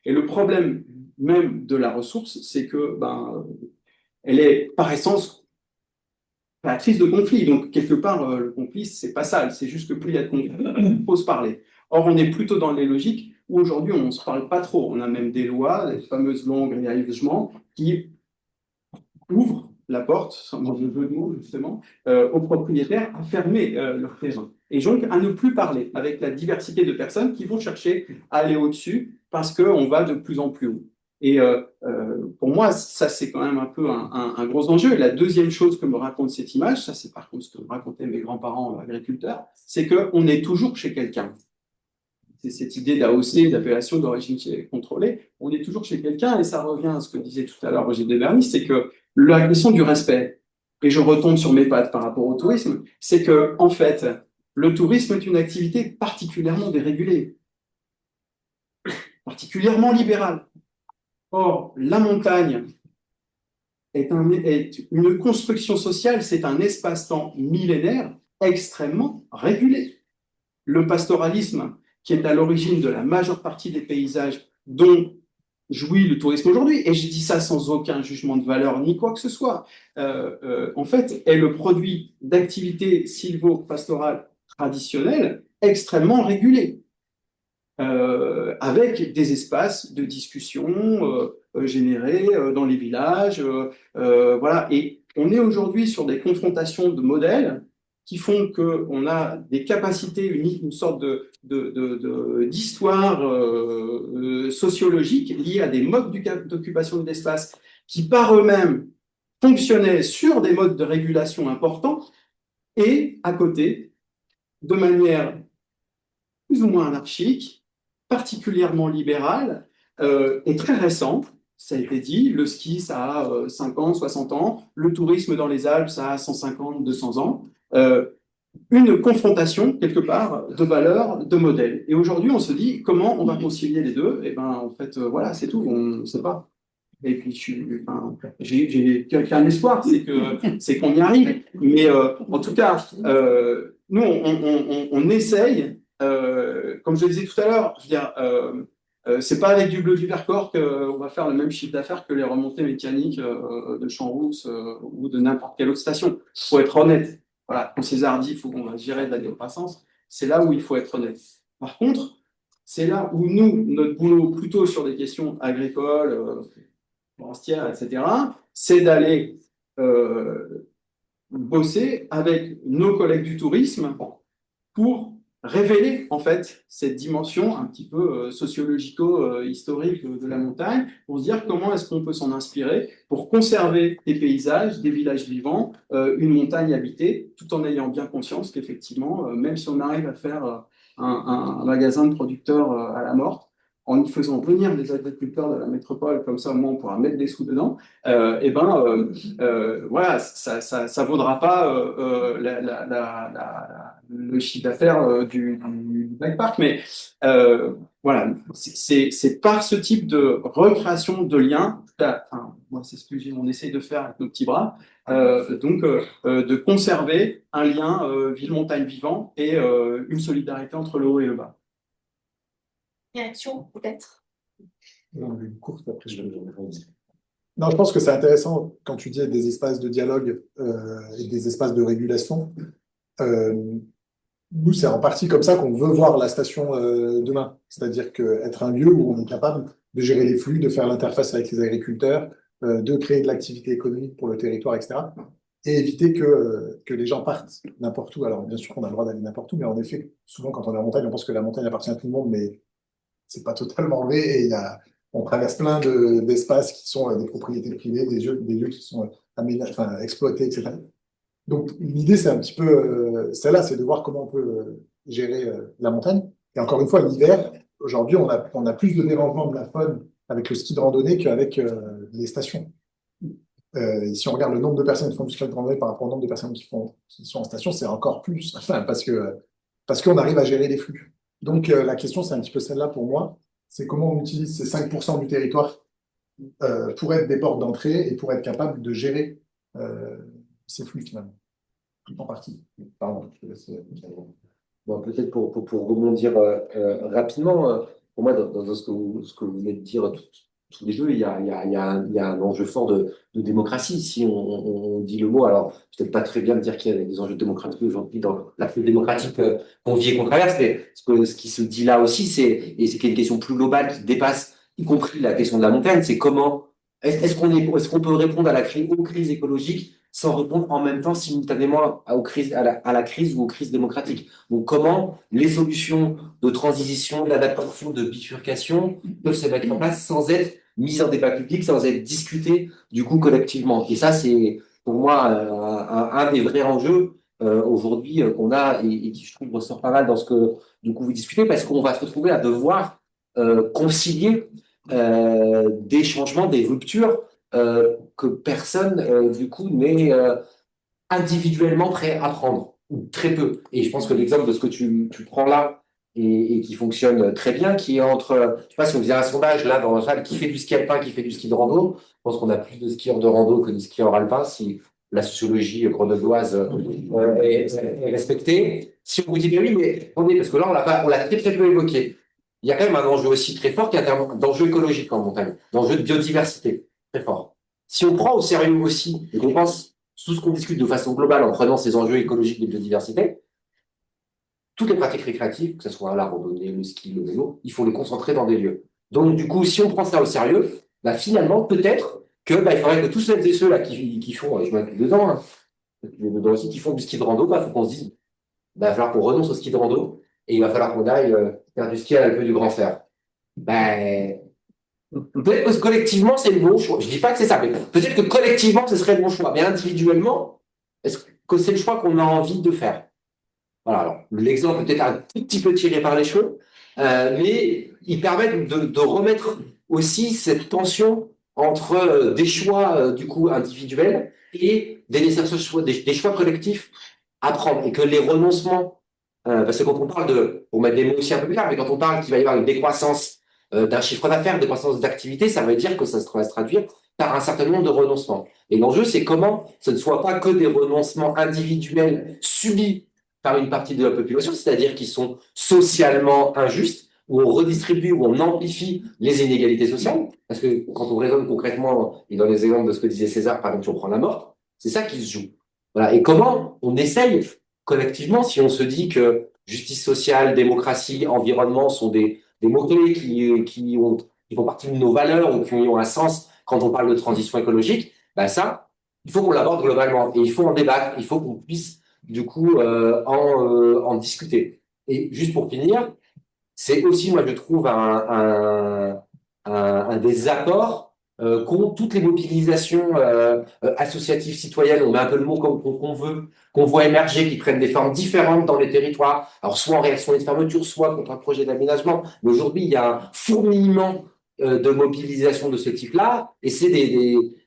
Et le problème même de la ressource, c'est que elle est par essence créatrice de conflits. Donc, quelque part, le conflit, c'est pas ça. C'est juste que plus il y a de conflits, il faut se parler. Or, on est plutôt dans les logiques où aujourd'hui, on ne se parle pas trop. On a même des lois, les fameuses lois engagement, qui ouvrent la porte, sans mauvais jeu de mots justement, aux propriétaires à fermer leur terrain. Et donc à ne plus parler avec la diversité de personnes qui vont chercher à aller au-dessus parce qu'on va de plus en plus haut. Et pour moi, ça c'est quand même un peu un gros enjeu. Et la deuxième chose que me raconte cette image, ça c'est par contre ce que me racontaient mes grands-parents agriculteurs, c'est qu'on est toujours chez quelqu'un. C'est cette idée d'AOC, d'appellation d'origine contrôlée, on est toujours chez quelqu'un, et ça revient à ce que disait tout à l'heure Roger de Bernis, c'est que la question du respect, et je retombe sur mes pattes par rapport au tourisme, c'est que, en fait, le tourisme est une activité particulièrement dérégulée, particulièrement libérale. Or, la montagne est une construction sociale, c'est un espace-temps millénaire extrêmement régulé. Le pastoralisme, qui est à l'origine de la majeure partie des paysages dont jouit le tourisme aujourd'hui, et je dis ça sans aucun jugement de valeur ni quoi que ce soit, en fait, est le produit d'activités sylvo-pastorales traditionnelles extrêmement régulées, avec des espaces de discussion générés dans les villages, voilà. Et on est aujourd'hui sur des confrontations de modèles qui font qu'on a des capacités uniques, une sorte d'histoire sociologique liée à des modes d'occupation de l'espace qui par eux-mêmes fonctionnaient sur des modes de régulation importants et à côté, de manière plus ou moins anarchique, particulièrement libérale et très récente. Ça a été dit, le ski, ça a 50, 60 ans, le tourisme dans les Alpes, ça a 150, 200 ans. Une confrontation, quelque part, de valeurs, de modèles. Et aujourd'hui, on se dit, comment on va concilier les deux? Et ben, en fait, voilà, c'est tout, on ne sait pas. Et puis, j'ai qu'un espoir, c'est qu'on y arrive. Mais en tout cas, nous, on essaye, comme je le disais tout à l'heure, je veux dire, c'est pas avec du bleu du Vercors qu'on va faire le même chiffre d'affaires que les remontées mécaniques de Champs-Rousse ou de n'importe quelle autre station. Il faut être honnête. Voilà, quand c'est Zardif ou qu'on va gérer de la décroissance, c'est là où il faut être honnête. Par contre, c'est là où nous, notre boulot, plutôt sur des questions agricoles, forestières, etc., c'est d'aller bosser avec nos collègues du tourisme pour révéler en fait cette dimension un petit peu sociologico-historique de la montagne, pour se dire comment est-ce qu'on peut s'en inspirer pour conserver des paysages, des villages vivants, une montagne habitée, tout en ayant bien conscience qu'effectivement, même si on arrive à faire un magasin de producteurs à la morte, en y faisant venir des agriculteurs de la métropole, comme ça au moins on pourra mettre des sous dedans, voilà, ça vaudra pas le chiffre d'affaires du bike park, mais voilà, c'est par ce type de recréation de liens, enfin, moi c'est ce que on essaye de faire avec nos petits bras, de conserver un lien ville-montagne vivant et une solidarité entre le haut et le bas. Réaction, peut-être. Une courte après, non, je pense que c'est intéressant quand tu dis des espaces de dialogue et des espaces de régulation. Nous, c'est en partie comme ça qu'on veut voir la station demain. C'est-à-dire qu'être un lieu où on est capable de gérer les flux, de faire l'interface avec les agriculteurs, de créer de l'activité économique pour le territoire, etc. Et éviter que les gens partent n'importe où. Alors, bien sûr qu'on a le droit d'aller n'importe où, mais en effet, souvent, quand on est en montagne, on pense que la montagne appartient à tout le monde, mais c'est pas totalement vrai. Et on traverse plein d'espaces qui sont des propriétés privées, des lieux qui sont exploités, etc. Donc, l'idée, c'est un petit peu celle-là, c'est de voir comment on peut gérer la montagne. Et encore une fois, l'hiver, aujourd'hui, on a plus de dérangement de la faune avec le ski de randonnée qu'avec les stations. Et si on regarde le nombre de personnes qui font du ski de randonnée par rapport au nombre de personnes qui sont en station, c'est encore plus, enfin, parce qu'on arrive à gérer les flux. Donc, la question, c'est un petit peu celle-là pour moi, c'est comment on utilise ces 5% du territoire pour être des portes d'entrée et pour être capable de gérer ces flux finalement, tout en partie. Pardon, je te laisse. Bon, peut-être pour rebondir rapidement, pour moi, dans ce que vous venez de dire tous les deux, il y a un enjeu fort de démocratie. Si on dit le mot, alors peut-être pas très bien de dire qu'il y a des enjeux de démocratie aujourd'hui dans la plus démocratique qu'on vit et qu'on traverse, mais ce qui se dit là aussi, et c'est une question plus globale qui dépasse, y compris la question de la montagne, c'est comment est-ce qu'on peut répondre aux crises écologiques sans répondre en même temps simultanément à la crise ou aux crises démocratiques. Donc comment les solutions de transition, d'adaptation, de bifurcation peuvent se mettre en place sans être mises en débat public, sans être discutées du coup collectivement. Et ça, c'est pour moi un des vrais enjeux aujourd'hui qu'on a et qui je trouve ressort pas mal dans ce que du coup vous discutez, parce qu'on va se retrouver à devoir concilier des changements, des ruptures que personne du coup n'est individuellement prêt à prendre, ou très peu. Et je pense que l'exemple de ce que tu prends là et qui fonctionne très bien, qui est entre, je sais pas si on faisait un sondage là dans la salle, qui fait du ski alpin, qui fait du ski de rando. Je pense qu'on a plus de skieurs de rando que de skieurs alpins, si la sociologie grenobloise est respectée. Si on vous dit, mais oui, mais attendez, parce que là, on l'a très très peu évoqué. Il y a quand même un enjeu aussi très fort qui est un d'enjeu écologique en montagne, d'enjeu de biodiversité, très fort. Si on prend au sérieux aussi, et qu'on pense tout ce qu'on discute de façon globale en prenant ces enjeux écologiques de biodiversité, toutes les pratiques récréatives, que ce soit la randonnée, le ski, le vélo, il faut les concentrer dans des lieux. Donc, du coup, si on prend ça au sérieux, bah, finalement, peut-être que bah, il faudrait que tous celles et ceux là qui font, et je m'inclus dedans, hein, dedans aussi, qui font du ski de rando, bah, faut qu'on se dise, bah, il va falloir qu'on renonce au ski de rando et il va falloir qu'on aille faire du ski à l'Alpe du Grand Fer. Ben, peut-être que collectivement, c'est le bon choix. Je dis pas que c'est ça, mais peut-être que collectivement, ce serait le bon choix. Mais individuellement, est-ce que c'est le choix qu'on a envie de faire? Voilà, alors, l'exemple est peut-être un tout petit peu tiré par les cheveux, mais il permet de remettre aussi cette tension entre des choix, du coup, individuels et des nécessaires choix, des choix collectifs à prendre. Et que les renoncements, parce que quand on parle pour mettre des mots aussi un peu plus clairs, mais quand on parle qu'il va y avoir une décroissance d'un chiffre d'affaires, une décroissance d'activité, ça veut dire que ça va se traduire par un certain nombre de renoncements. Et l'enjeu, c'est comment ce ne soit pas que des renoncements individuels subis par une partie de la population, c'est-à-dire qui sont socialement injustes, où on redistribue, où on amplifie les inégalités sociales. Parce que quand on raisonne concrètement, et dans les exemples de ce que disait César, par exemple, si on prend la mort, c'est ça qui se joue. Voilà. Et comment on essaye collectivement, si on se dit que justice sociale, démocratie, environnement sont des mots-clés qui font partie de nos valeurs ou qui ont un sens quand on parle de transition écologique, ben ça, il faut qu'on l'aborde globalement et il faut en débattre, il faut qu'on puisse du coup en discuter. Et juste pour finir, c'est aussi, moi, je trouve, un des apports qu'ont toutes les mobilisations associatives citoyennes, on met un peu le mot qu'on veut, qu'on voit émerger, qui prennent des formes différentes dans les territoires, alors soit en réaction à une fermeture, soit contre un projet d'aménagement. Mais aujourd'hui, il y a un fourmillement de mobilisation de ce type-là, et c'est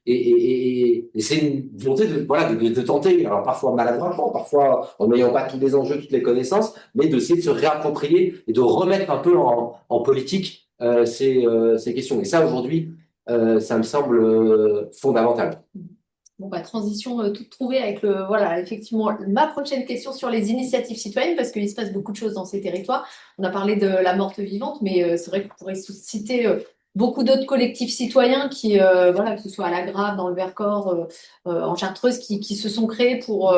et c'est une volonté voilà, de tenter, alors parfois maladroitement, parfois en n'ayant pas tous les enjeux, toutes les connaissances, mais d'essayer de se réapproprier et de remettre un peu en politique ces questions. Et ça, aujourd'hui, ça me semble fondamental. Bon, bah, transition toute trouvée avec voilà, effectivement, ma prochaine question sur les initiatives citoyennes, parce qu'il se passe beaucoup de choses dans ces territoires. On a parlé de la morte vivante, mais c'est vrai qu'on pourrait citer beaucoup d'autres collectifs citoyens qui, voilà, que ce soit à la Grave, dans le Vercors, en Chartreuse, qui se sont créés pour,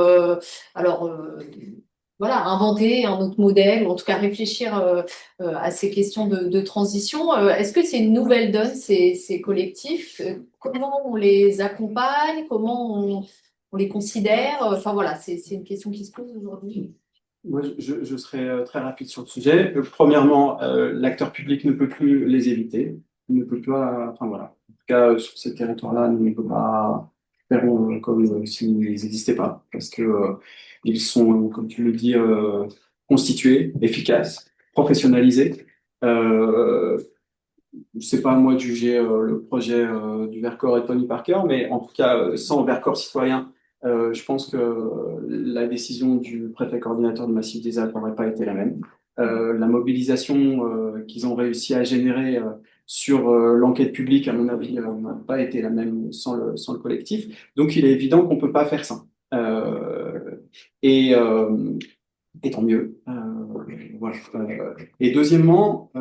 alors, voilà, inventer un autre modèle, ou en tout cas réfléchir à ces questions de transition. Est-ce que c'est une nouvelle donne, ces collectifs? Comment on les accompagne? Comment on les considère? Enfin voilà, c'est une question qui se pose aujourd'hui. Moi, je serai très rapide sur le sujet. Premièrement, l'acteur public ne peut plus les éviter. Il ne peut pas, enfin voilà. En tout cas, sur ces territoires-là, il ne peut pas faire comme s'ils n'existaient pas. Parce que ils sont, comme tu le dis, constitués, efficaces, professionnalisés. Je sais pas à moi de juger le projet du Vercors et Tony Parker, mais en tout cas, sans Vercors citoyen, je pense que la décision du préfet coordinateur de Massif des Alpes n'aurait pas été la même. La mobilisation qu'ils ont réussi à générer sur l'enquête publique, à mon avis, n'a pas été la même sans le collectif. Donc, il est évident qu'on peut pas faire ça. Et, euh, et tant mieux. Voilà. Et deuxièmement,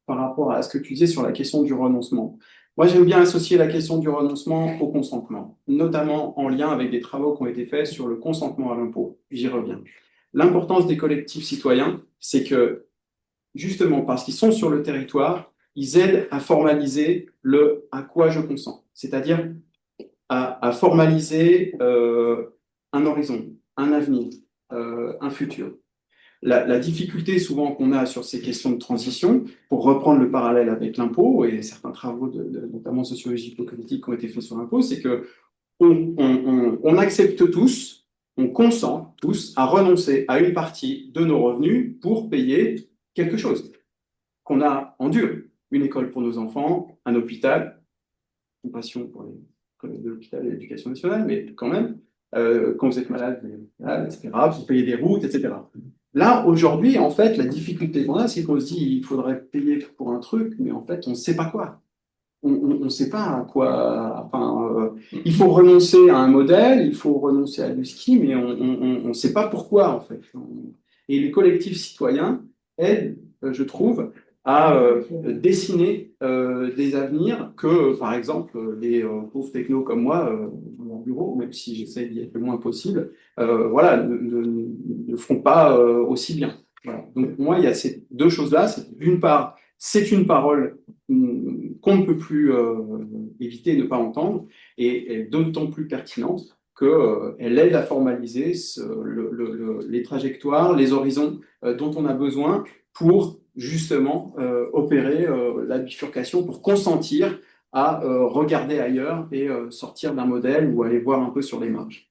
par rapport à ce que tu disais sur la question du renoncement. Moi, j'aime bien associer la question du renoncement au consentement, notamment en lien avec des travaux qui ont été faits sur le consentement à l'impôt. J'y reviens. L'importance des collectifs citoyens, c'est que, justement, parce qu'ils sont sur le territoire, ils aident à formaliser le à quoi je consens, c'est-à-dire à formaliser un horizon, un avenir, un futur. La difficulté souvent qu'on a sur ces questions de transition, pour reprendre le parallèle avec l'impôt et certains travaux, notamment sociologiques politiques qui ont été faits sur l'impôt, c'est que on accepte tous, on consent tous à renoncer à une partie de nos revenus pour payer quelque chose qu'on a en dur. Une école pour nos enfants, un hôpital, compassion pour les collègues de l'hôpital et de l'éducation nationale, mais quand même, quand vous êtes malade, etc., vous payez des routes, etc. Là, aujourd'hui, en fait, la difficulté qu'on a, c'est qu'on se dit il faudrait payer pour un truc, mais en fait, on ne sait pas quoi. On ne sait pas à quoi. Enfin, il faut renoncer à un modèle, il faut renoncer à du ski, mais on ne sait pas pourquoi, en fait. Et les collectifs citoyens aident, je trouve, à dessiner des avenirs que, par exemple, les pauvres technos comme moi, dans mon bureau, même si j'essaie d'y être le moins possible, voilà, ne feront pas aussi bien. Voilà. Donc, moi, il y a ces deux choses-là. D'une part, c'est une parole qu'on ne peut plus éviter de ne pas entendre, et d'autant plus pertinente qu'elle aide à formaliser les trajectoires, les horizons dont on a besoin pour justement opérer la bifurcation, pour consentir à regarder ailleurs et sortir d'un modèle ou aller voir un peu sur les marges.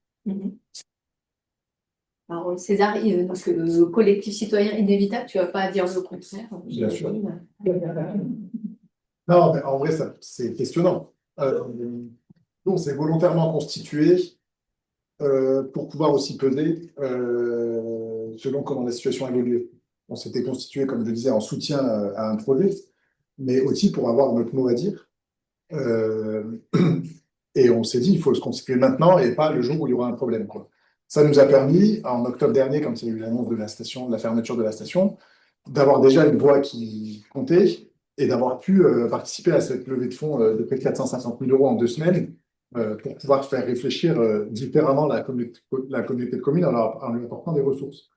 Alors, César, donc, le collectif citoyen inévitable, tu ne vas pas dire le contraire. Bien sûr. Non, mais en vrai, c'est questionnant. On s'est volontairement constitué pour pouvoir aussi peser selon comment la situation évolue. On s'était constitué, comme je le disais, en soutien à un projet, mais aussi pour avoir notre mot à dire. Et on s'est dit, il faut se constituer maintenant et pas le jour où il y aura un problème, quoi. Ça nous a permis, en octobre dernier, quand il y a eu l'annonce de la station, de la fermeture de la station, d'avoir déjà une voix qui comptait et d'avoir pu participer à cette levée de fonds de près de 450 000 € en 2 semaines pour pouvoir faire réfléchir différemment la communauté de communes en lui apportant des ressources.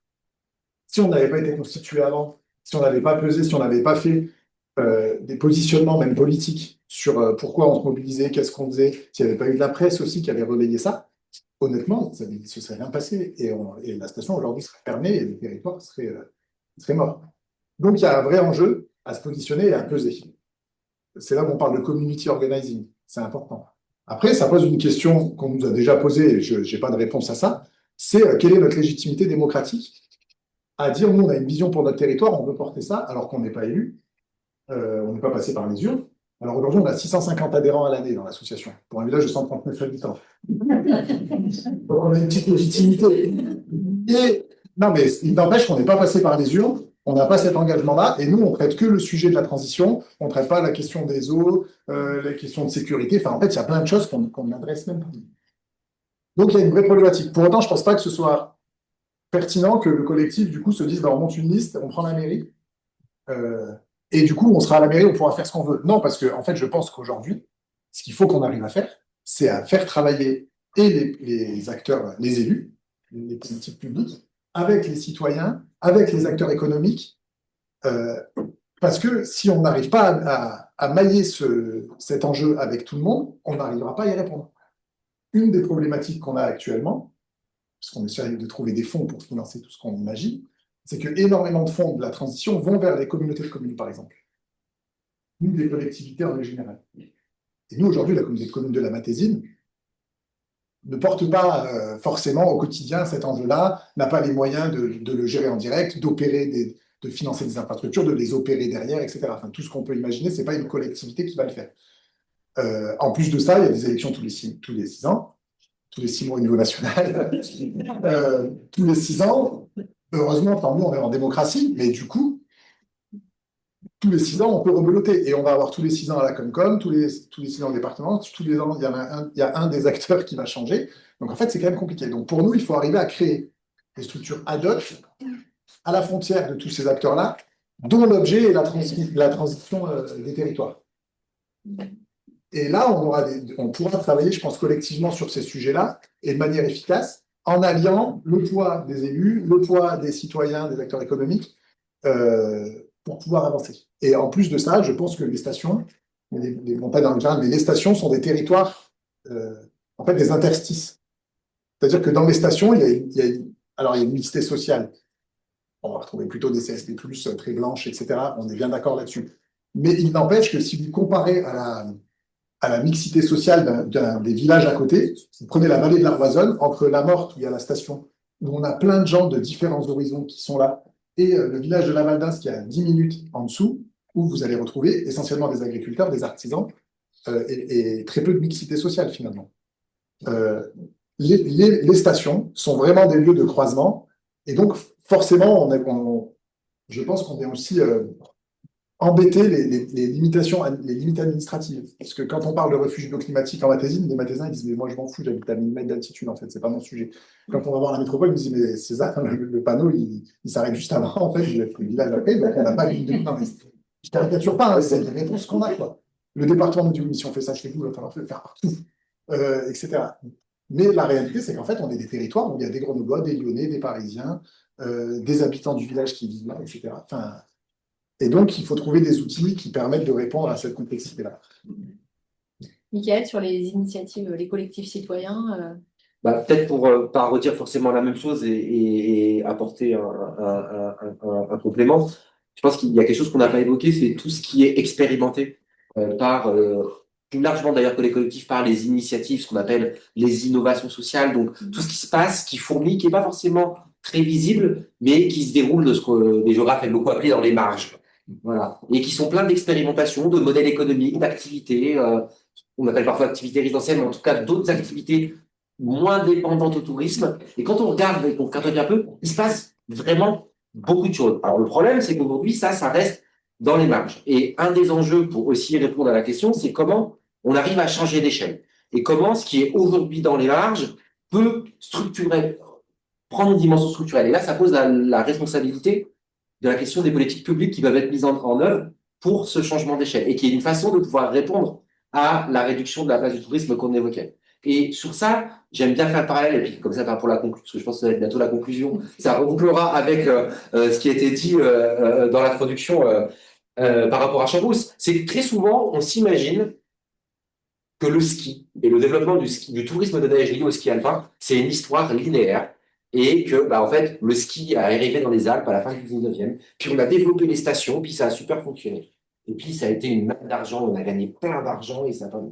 Si on n'avait pas été constitué avant, si on n'avait pas pesé, si on n'avait pas fait des positionnements même politiques sur pourquoi on se mobilisait, qu'est-ce qu'on faisait, s'il n'y avait pas eu de la presse aussi qui avait relayé ça, honnêtement, ça ne se serait rien passé. Et la station aujourd'hui serait fermée et le territoire serait mort. Donc il y a un vrai enjeu à se positionner et à peser. C'est là où on parle de community organizing. C'est important. Après, ça pose une question qu'on nous a déjà posée, et je n'ai pas de réponse à ça, c'est quelle est notre légitimité démocratique à dire, nous, on a une vision pour notre territoire, on veut porter ça, alors qu'on n'est pas élu, on n'est pas passé par les urnes. Alors aujourd'hui, on a 650 adhérents à l'année dans l'association, pour un village de 139 habitants. Donc on a une petite légitimité. Et, non, mais il n'empêche qu'on n'est pas passé par les urnes, on n'a pas cet engagement-là, et nous, on ne traite que le sujet de la transition, on ne traite pas la question des eaux, les questions de sécurité, enfin, en fait, il y a plein de choses qu'on n'adresse même pas. Donc, il y a une vraie problématique. Pour autant, je ne pense pas que ce soit pertinent que le collectif, du coup, se dise, bah, on monte une liste, on prend la mairie, et du coup, on sera à la mairie, on pourra faire ce qu'on veut. Non, parce que, en fait, je pense qu'aujourd'hui, ce qu'il faut qu'on arrive à faire, c'est à faire travailler et les acteurs, les élus, les politiques publiques, avec les citoyens, avec les acteurs économiques, parce que si on n'arrive pas à mailler cet enjeu avec tout le monde, on n'arrivera pas à y répondre. Une des problématiques qu'on a actuellement, parce qu'on essaie de trouver des fonds pour financer tout ce qu'on imagine, c'est que énormément de fonds de la transition vont vers les communautés de communes, par exemple, ou des collectivités en règle générale. Et nous, aujourd'hui, la communauté de communes de la Matésine ne porte pas forcément au quotidien cet enjeu-là, n'a pas les moyens de le gérer en direct, de financer des infrastructures, de les opérer derrière, etc. Enfin, tout ce qu'on peut imaginer, ce n'est pas une collectivité qui va le faire. En plus de ça, il y a des élections tous les 6 ans, tous les 6 mois au niveau national, tous les 6 ans. Heureusement, tant mieux, on est en démocratie, mais du coup, tous les 6 ans, on peut rebeloter. Et on va avoir tous les 6 ans à la Comcom, tous les 6 ans au département, tous les ans, il y a un des acteurs qui va changer. Donc en fait, c'est quand même compliqué. Donc pour nous, il faut arriver à créer des structures ad hoc à la frontière de tous ces acteurs-là dont l'objet est la transition des territoires. Et là, on pourra travailler, je pense, collectivement sur ces sujets-là et de manière efficace en alliant le poids des élus, le poids des citoyens, des acteurs économiques, pour pouvoir avancer. Et en plus de ça, je pense que les stations, bon, pas dans le général, mais les stations sont des territoires, en fait, des interstices. C'est-à-dire que dans les stations, alors, il y a une mixité sociale. On va retrouver plutôt des CSP+, très blanches, etc. On est bien d'accord là-dessus. Mais il n'empêche que si vous comparez à la mixité sociale des villages à côté, vous prenez la vallée de l'Arvoisonne, entre la Morte, où il y a la station, où on a plein de gens de différents horizons qui sont là, et le village de la Val d'Ins, qui est à 10 minutes en dessous, où vous allez retrouver essentiellement des agriculteurs, des artisans, et très peu de mixité sociale, finalement. Les stations sont vraiment des lieux de croisement, et donc forcément, je pense qu'on est aussi embêter les limites administratives. Parce que quand on parle de refuge bioclimatique en Matésine, les Matézins ils disent mais moi je m'en fous, j'habite à 1000 mètres d'altitude en fait, c'est pas mon sujet. Quand on va voir la métropole, ils me disent mais César, le panneau il s'arrête juste avant en fait, il a le village après, donc on n'a pas de non, mais je caricature pas, hein, c'est les réponses qu'on a quoi. Le département nous dit oui, si on fait ça chez vous, il va falloir le faire partout, etc. Mais la réalité c'est qu'en fait on est des territoires où il y a des Grenoblois, des Lyonnais, des Parisiens, des habitants du village qui vivent là, etc. Enfin, et donc, il faut trouver des outils qui permettent de répondre à cette complexité-là. Michael, sur les initiatives, les collectifs citoyens. Peut-être pour pas redire forcément la même chose et apporter un complément. Je pense qu'il y a quelque chose qu'on n'a pas évoqué, c'est tout ce qui est expérimenté par, plus largement d'ailleurs que les collectifs, par les initiatives, ce qu'on appelle les innovations sociales. Donc, tout ce qui se passe, qui fourmille, qui n'est pas forcément très visible, mais qui se déroule de ce que les géographes aiment beaucoup appeler dans les marges. Voilà. Et qui sont plein d'expérimentations, de modèles économiques, d'activités, on appelle parfois activités résidentielles, mais en tout cas d'autres activités moins dépendantes au tourisme. Et quand on regarde et qu'on cartographie un peu, il se passe vraiment beaucoup de choses. Alors le problème, c'est qu'aujourd'hui, ça reste dans les marges. Et un des enjeux pour aussi répondre à la question, c'est comment on arrive à changer d'échelle. Et comment ce qui est aujourd'hui dans les marges peut structurer, prendre une dimension structurelle. Et là, ça pose la responsabilité de la question des politiques publiques qui doivent être mises en œuvre pour ce changement d'échelle et qui est une façon de pouvoir répondre à la réduction de la place du tourisme qu'on évoquait. Et sur ça, j'aime bien faire le parallèle, et puis comme ça, pour la conclusion, parce que je pense que ça va être bientôt la conclusion, ça rebouclera avec ce qui a été dit dans l'introduction par rapport à Chambrous. C'est que très souvent, on s'imagine que le ski et le développement du tourisme de neige lié au ski alpin, c'est une histoire linéaire. Et que, en fait, le ski est arrivé dans les Alpes à la fin du 19e, puis on a développé les stations, puis ça a super fonctionné. Et puis, ça a été une manne d'argent, on a gagné plein d'argent, et ça a pas...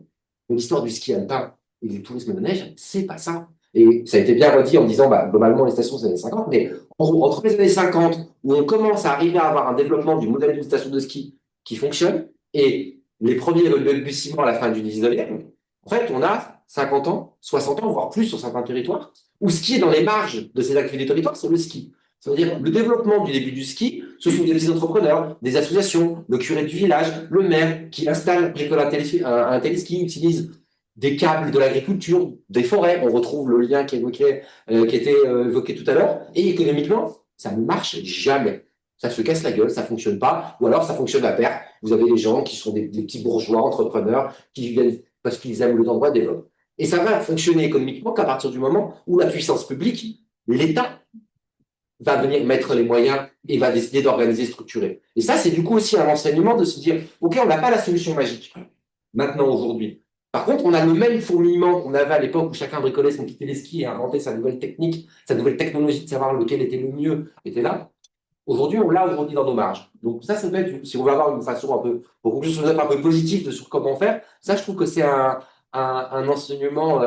L'histoire du ski alpin et du tourisme de neige, c'est pas ça. Et ça a été bien redit en disant, globalement, les stations, c'est les années 50, mais entre les années 50, où on commence à arriver à avoir un développement du modèle d'une station de ski qui fonctionne, et les premiers balbutiements à la fin du 19e, en fait, on a 50 ans, 60 ans, voire plus sur certains territoires, où ce qui est dans les marges de ces activités territoires, c'est le ski. C'est-à-dire le développement du début du ski, ce sont des petits entrepreneurs, des associations, le curé du village, le maire qui installe, bricole un téléski, utilise des câbles de l'agriculture, des forêts. On retrouve le lien qui était évoqué tout à l'heure. Et économiquement, ça ne marche jamais. Ça se casse la gueule, ça fonctionne pas, ou alors ça fonctionne à perte. Vous avez des gens qui sont des petits bourgeois, entrepreneurs, qui viennent parce qu'ils aiment le endroit, développent. Et ça va fonctionner économiquement qu'à partir du moment où la puissance publique, l'État, va venir mettre les moyens et va décider d'organiser, structurer. Et ça, c'est du coup aussi un enseignement de se dire, OK, on n'a pas la solution magique, maintenant, aujourd'hui. Par contre, on a le même fourmillement qu'on avait à l'époque où chacun bricolait son petit téléski et inventait sa nouvelle technique, sa nouvelle technologie de savoir lequel était le mieux, était là. Aujourd'hui, on l'a aujourd'hui dans nos marges. Donc ça peut être, si on veut avoir une façon un peu, pour conclure un peu positive sur comment faire, ça, je trouve que c'est un enseignement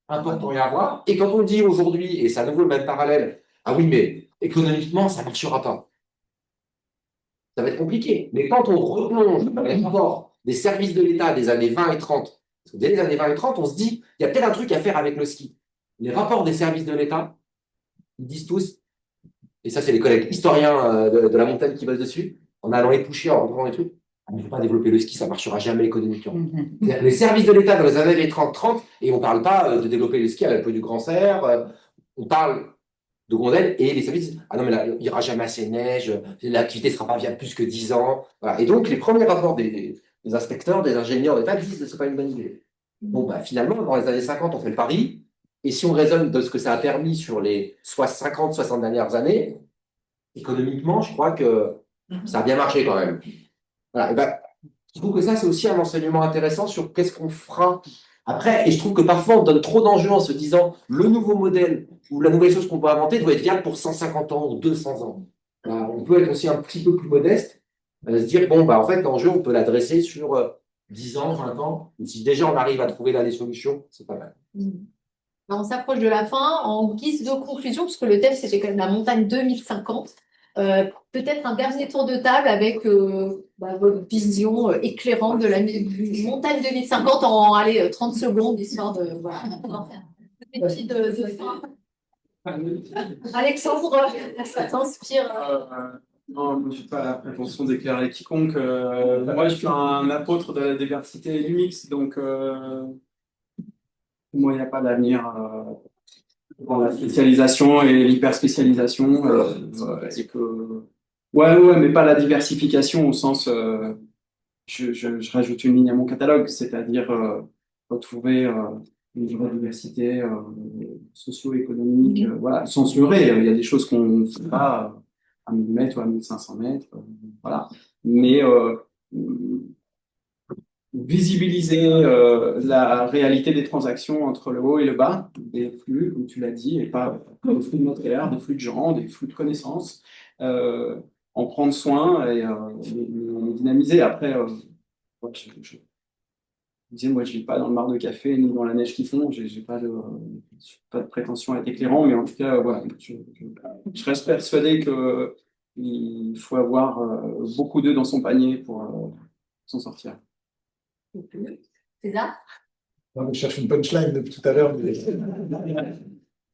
important à avoir. Et quand on dit aujourd'hui, et c'est à nouveau le même parallèle, ah oui, mais économiquement, ça ne marchera pas. Ça va être compliqué. Mais quand on replonge dans les rapports des services de l'État des années 20 et 30, parce que dès les années 20 et 30, on se dit, il y a peut-être un truc à faire avec le ski. Les rapports des services de l'État, ils disent tous, et ça, c'est les collègues historiens de la montagne qui bossent dessus, en allant époucher, en retrouvant des trucs, on ne peut pas développer le ski, ça ne marchera jamais économiquement. Les services de l'État dans les années 30, et on ne parle pas de développer le ski à l'Alpe du Grand Serre, on parle de gros modèles, et les services disent, ah non, mais là, il n'y aura jamais assez de neige, l'activité ne sera pas viable plus que 10 ans. Voilà. Et donc, les premiers rapports des inspecteurs, des ingénieurs d'État disent que ce n'est pas une bonne idée. Bon, bah, finalement, dans les années 50, on fait le pari, et si on raisonne de ce que ça a permis sur les 50, 60 dernières années, économiquement, je crois que ça a bien marché quand même. Voilà. Et ben, je trouve que ça, c'est aussi un enseignement intéressant sur qu'est-ce qu'on fera après. Et je trouve que parfois, on donne trop d'enjeux en se disant le nouveau modèle ou la nouvelle chose qu'on peut inventer doit être viable pour 150 ans ou 200 ans. Voilà. On peut être aussi un petit peu plus modeste, se dire, bon, bah, en fait, l'enjeu, on peut l'adresser sur 10 ans, 20 ans. Et si déjà on arrive à trouver là des solutions, c'est pas mal. On s'approche de la fin. En guise de conclusion, parce que le thème, c'était quand même la montagne 2050. Peut-être un dernier tour de table avec votre vision éclairante de la montagne 2050 en allez, 30 secondes, histoire de voilà, un petit de fin. Alexandre, ça t'inspire? Non, moi, je n'ai pas la prétention d'éclairer quiconque. Moi, je suis un apôtre de la diversité et du mix, donc pour moi, il n'y a pas d'avenir dans la spécialisation et l'hyperspécialisation. Et que... ouais, mais pas la diversification au sens, je rajoute une ligne à mon catalogue, c'est-à-dire retrouver une vraie diversité socio-économique, voilà, censurée. Il y a des choses qu'on ne fait pas à 1000 mètres ou à 1500 mètres, voilà. Mais visibiliser la réalité des transactions entre le haut et le bas, des flux, comme tu l'as dit, et pas des flux de matériel, des flux de gens, des flux de connaissances, en prendre soin et les dynamiser. Après, je disais, moi, je ne vis pas dans le mar de café ni dans la neige qui fond, j'ai pas de prétention à être éclairant, mais en tout cas, voilà, je reste persuadé qu'il faut avoir beaucoup d'œufs dans son panier pour s'en sortir. C'est ça? Non, je cherche une punchline depuis tout à l'heure, mais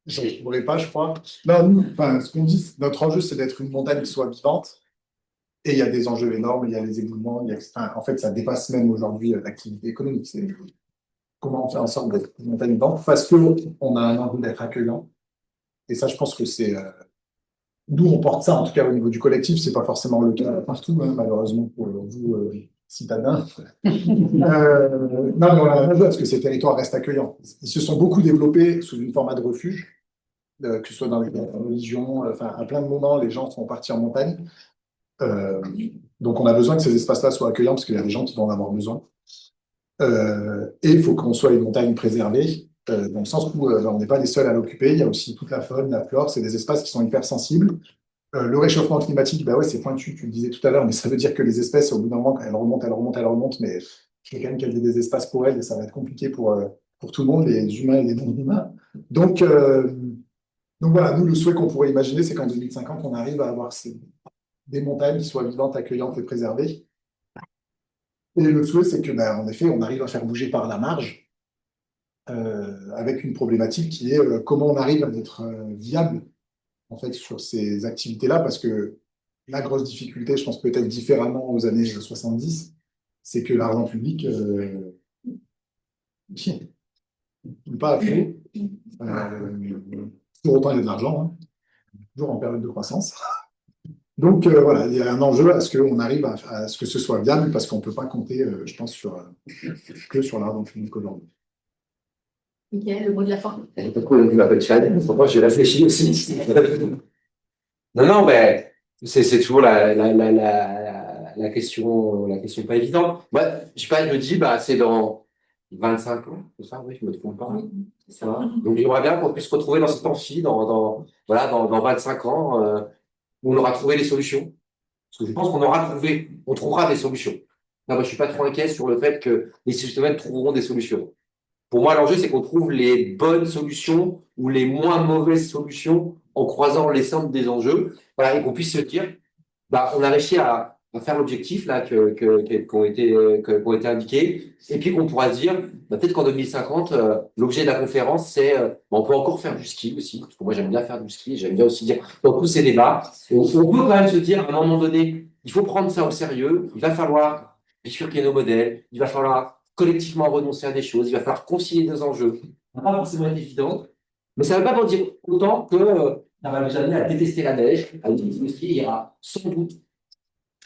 je ne pourrais pas, je crois. Non, nous, enfin, ce qu'on dit, notre enjeu, c'est d'être une montagne qui soit vivante. Et il y a des enjeux énormes, il y a les éboulements, enfin, en fait, ça dépasse même aujourd'hui l'activité économique. C'est comment on fait en sorte d'être une montagne vivante parce qu'on a un enjeu d'être accueillant. Et ça, je pense que c'est d'où on porte ça, en tout cas au niveau du collectif, c'est pas forcément le cas partout, hein, malheureusement pour vous, citadins. Non, mais on a la même chose parce que ces territoires restent accueillants. Ils se sont beaucoup développés sous une format de refuge, que ce soit dans les religions, enfin, à plein de moments, les gens sont partis en montagne. Donc, on a besoin que ces espaces-là soient accueillants parce qu'il y a des gens qui vont en avoir besoin. Et il faut qu'on soit une montagne préservée, dans le sens où on n'est pas les seuls à l'occuper. Il y a aussi toute la faune, la flore. C'est des espaces qui sont hypersensibles. Le réchauffement climatique, bah ouais, c'est pointu, tu le disais tout à l'heure, mais ça veut dire que les espèces, au bout d'un moment, elles remontent, mais il faut quand même qu'elles aient des espaces pour elles et ça va être compliqué pour tout le monde, les humains et les non-humains. Donc voilà, nous, le souhait qu'on pourrait imaginer, c'est qu'en 2050, on arrive à avoir des montagnes qui soient vivantes, accueillantes et préservées. Et le souhait, c'est que, en effet, on arrive à faire bouger par la marge avec une problématique qui est comment on arrive à être viable en fait, sur ces activités-là, parce que la grosse difficulté, je pense peut-être différemment aux années 70, c'est que l'argent public n'est pas à fond. Pour autant, il y a de l'argent, hein, toujours en période de croissance. Donc voilà, il y a un enjeu à ce qu'on arrive à ce que ce soit viable, parce qu'on ne peut pas compter, je pense, que sur l'argent public aujourd'hui. Mickaël, le mot de la fin. Tu m'appelles Chad, pourquoi j'ai réfléchi aussi. Non, mais c'est toujours la question pas évidente. Moi, je sais pas, je me dis, c'est dans 25 ans, c'est ça, oui, je me trompe pas. Oui, c'est ça. Donc j'aimerais bien qu'on puisse se retrouver dans cette amphi dans 25 ans, où on aura trouvé les solutions. Parce que je pense on trouvera des solutions. Non, moi, je suis pas trop inquiet sur le fait que les systèmes trouveront des solutions. Pour moi, l'enjeu, c'est qu'on trouve les bonnes solutions ou les moins mauvaises solutions en croisant l'ensemble des enjeux, voilà, et qu'on puisse se dire, on a réussi à faire l'objectif là qui ont été indiqués, et puis qu'on pourra se dire, peut-être qu'en 2050, l'objet de la conférence, c'est, on peut encore faire du ski aussi, parce que moi j'aime bien faire du ski, j'aime bien aussi dire, dans tous ces débats, on peut quand même se dire, à un moment donné, il faut prendre ça au sérieux, il va falloir bifurquer nos modèles, il va falloir collectivement renoncer à des choses, il va falloir concilier des enjeux. Ça va pas forcément être évident, mais ça ne veut pas dire autant que ça va vous amener à détester la neige, à vous dire qu'il y aura sans doute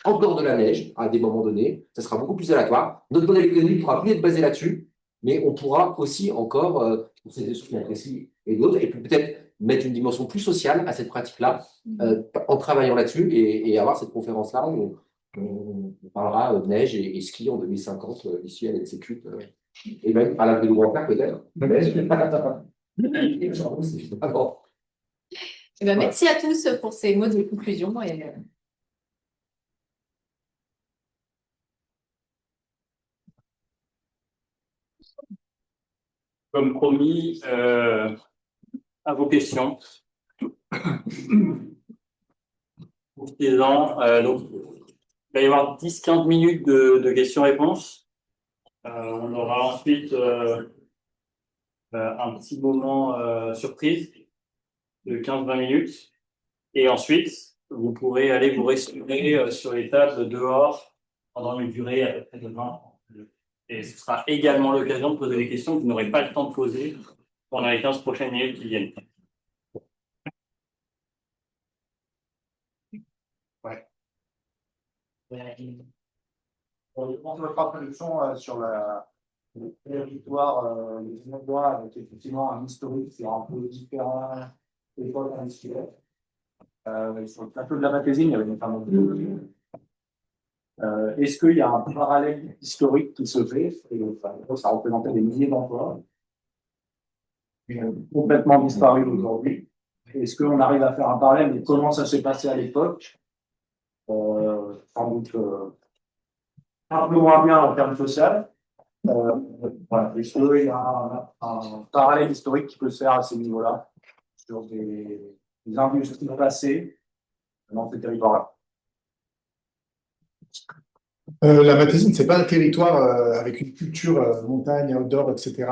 encore de la neige à des moments donnés, ça sera beaucoup plus aléatoire. Notre modèle économique ne pourra plus être basé là-dessus, mais on pourra aussi encore, pour ces choses qu'on apprécie et d'autres, et puis peut-être mettre une dimension plus sociale à cette pratique-là, en travaillant là-dessus et avoir cette conférence-là où on parlera de neige et ski en 2050, ici à l'Exécute, et même à la de Grand peut-être. Eh ben, merci à tous pour ces mots de conclusion. Et... Comme promis, à vos questions. Profitez-en. Donc, il va y avoir 10-15 minutes de questions-réponses. On aura ensuite un petit moment surprise de 15-20 minutes. Et ensuite, vous pourrez aller vous restaurer sur les tables dehors pendant une durée à peu près de 20. Et ce sera également l'occasion de poser des questions que vous n'aurez pas le temps de poser pendant les 15 prochaines minutes qui viennent. Ouais. On peut faire introduction sur le territoire des Innois avec effectivement un historique qui est un peu différent des époques industrielles. Sur le plateau de la Matésine, il y avait notamment est-ce qu'il y a un parallèle historique qui se fait et, ça représentait des milliers d'emplois qui ont complètement disparu aujourd'hui. Est-ce qu'on arrive à faire un parallèle de comment ça s'est passé à l'époque sans doute un peu moins bien en termes sociaux. Voilà. Est-ce qu'il y a un parallèle historique qui peut se faire à ce niveau-là sur des industries passées dans ces territoires-là? La Matésine, c'est pas un territoire avec une culture montagne, outdoor, etc.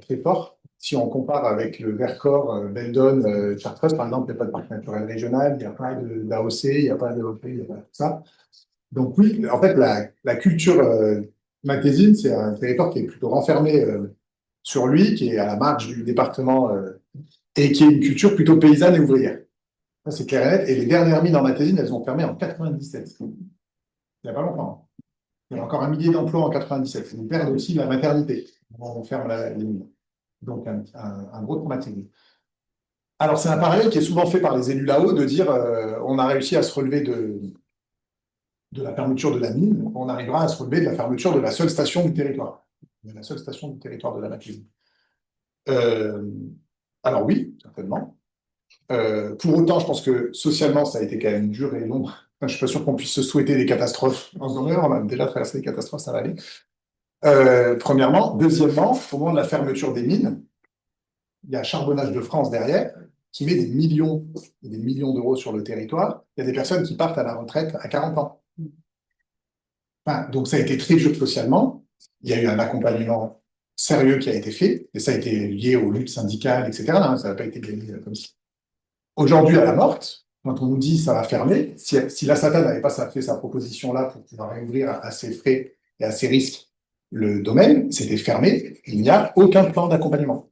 Très fort. Si on compare avec le Vercors, Beldon, Chartreuse, par exemple, il n'y a pas de parc naturel régional, il n'y a pas d'AOC, il n'y a pas d'OP, il n'y a pas tout ça. Donc oui, en fait, la culture matésine, c'est un territoire qui est plutôt renfermé sur lui, qui est à la marge du département et qui est une culture plutôt paysanne et ouvrière. Ça, c'est clair et net. Et les dernières mines en Matésine, elles ont fermé en 97. Il n'y a pas longtemps. Il y a encore 1 millier d'emplois en 97. Ils perdent aussi la maternité. On ferme les mines. Donc, un gros traumatisme. Alors, c'est un parallèle qui est souvent fait par les élus là-haut de dire on a réussi à se relever de la fermeture de la mine, on arrivera à se relever de la fermeture de la seule station du territoire. De la seule station du territoire de la Matésine. Alors oui, certainement. Pour autant, je pense que socialement, ça a été quand même dur et long. Enfin, je ne suis pas sûr qu'on puisse se souhaiter des catastrophes en ce moment. On a déjà traversé des catastrophes, ça va aller. Premièrement. Deuxièmement, au moment de la fermeture des mines, il y a Charbonnage de France derrière qui met des millions d'euros sur le territoire. Il y a des personnes qui partent à la retraite à 40 ans. Enfin, donc ça a été très dur socialement. Il y a eu un accompagnement sérieux qui a été fait, et ça a été lié aux luttes syndicales, etc. Ça n'a pas été gagné comme ça. Aujourd'hui, à la morte, quand on nous dit ça va fermer, si la SATA n'avait pas fait sa proposition là pour pouvoir réouvrir à ses frais et à ses risques le domaine, c'était fermé. Il n'y a aucun plan d'accompagnement.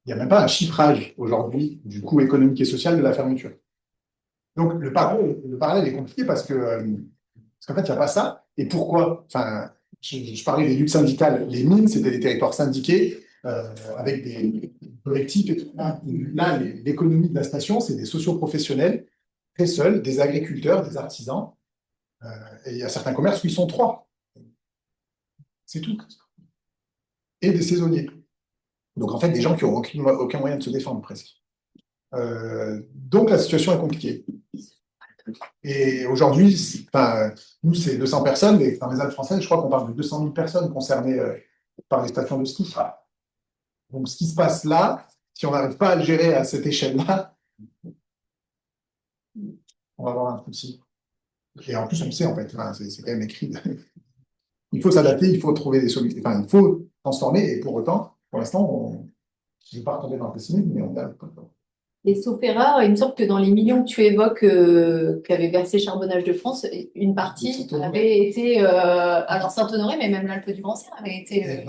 Il n'y a même pas un chiffrage aujourd'hui du coût économique et social de la fermeture. Donc le parallèle est compliqué parce qu'en fait, il n'y a pas ça. Et pourquoi? Enfin, je parlais des luttes syndicales. Les mines, c'était des territoires syndiqués avec des collectifs. Et tout. Là, l'économie de la station, c'est des socioprofessionnels, très seuls, des agriculteurs, des artisans. Et il y a certains commerces où ils sont 3. C'est tout. Et des saisonniers. Donc, en fait, des gens qui n'ont aucun moyen de se défendre, presque. Donc, la situation est compliquée. Et aujourd'hui, nous, c'est 200 personnes, mais dans les Alpes françaises, je crois qu'on parle de 200 000 personnes concernées par les stations de ski. Donc, ce qui se passe là, si on n'arrive pas à le gérer à cette échelle-là, on va avoir un souci. Et en plus, on le sait, en fait, c'est quand même écrit. Il faut s'adapter, il faut trouver des solutions, il faut transformer, et pour autant, pour l'instant, on ne veut pas tomber dans le pessimisme, mais on a. Et sauf erreur, il me semble que dans les millions que tu évoques qu'avait versé Charbonnage de France, une partie avait été, alors Saint-Honoré, mais même l'Alpe du Grand-Sierre avait été.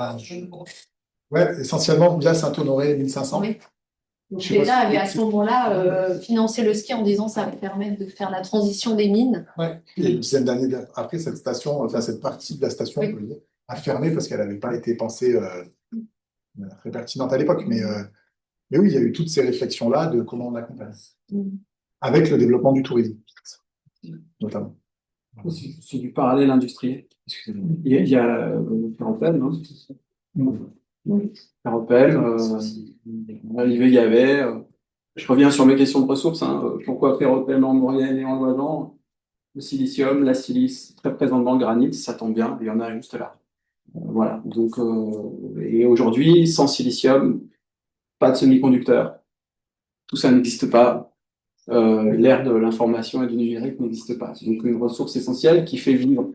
Ouais, essentiellement via Saint-Honoré 1500. Oui. Donc Je sais pas l'État si- avait à ce moment-là financé le ski en disant ça va permettre de faire la transition des mines. Ouais. Et une dizaine d'années après, cette station, enfin cette partie de la station, Oui. on peut dire, a fermé parce qu'elle n'avait pas été pensée très pertinente à l'époque. Mais oui, il y a eu toutes ces réflexions-là de comment on accompagne. Avec le développement du tourisme, notamment. C'est du parallèle industriel. Excusez-moi. Il y a Ferropem, non? Ferropem, Olivier Gavet. Je reviens sur mes questions de ressources. Pourquoi Ferropem en Maurienne et en Loisans? Le silicium, la silice, très présente dans le granit, ça tombe bien, il y en a juste là. Voilà. Donc, et aujourd'hui, sans silicium, pas de semi-conducteurs. Tout ça n'existe pas. L'ère de l'information et du numérique n'existe pas. C'est donc une ressource essentielle qui fait vivre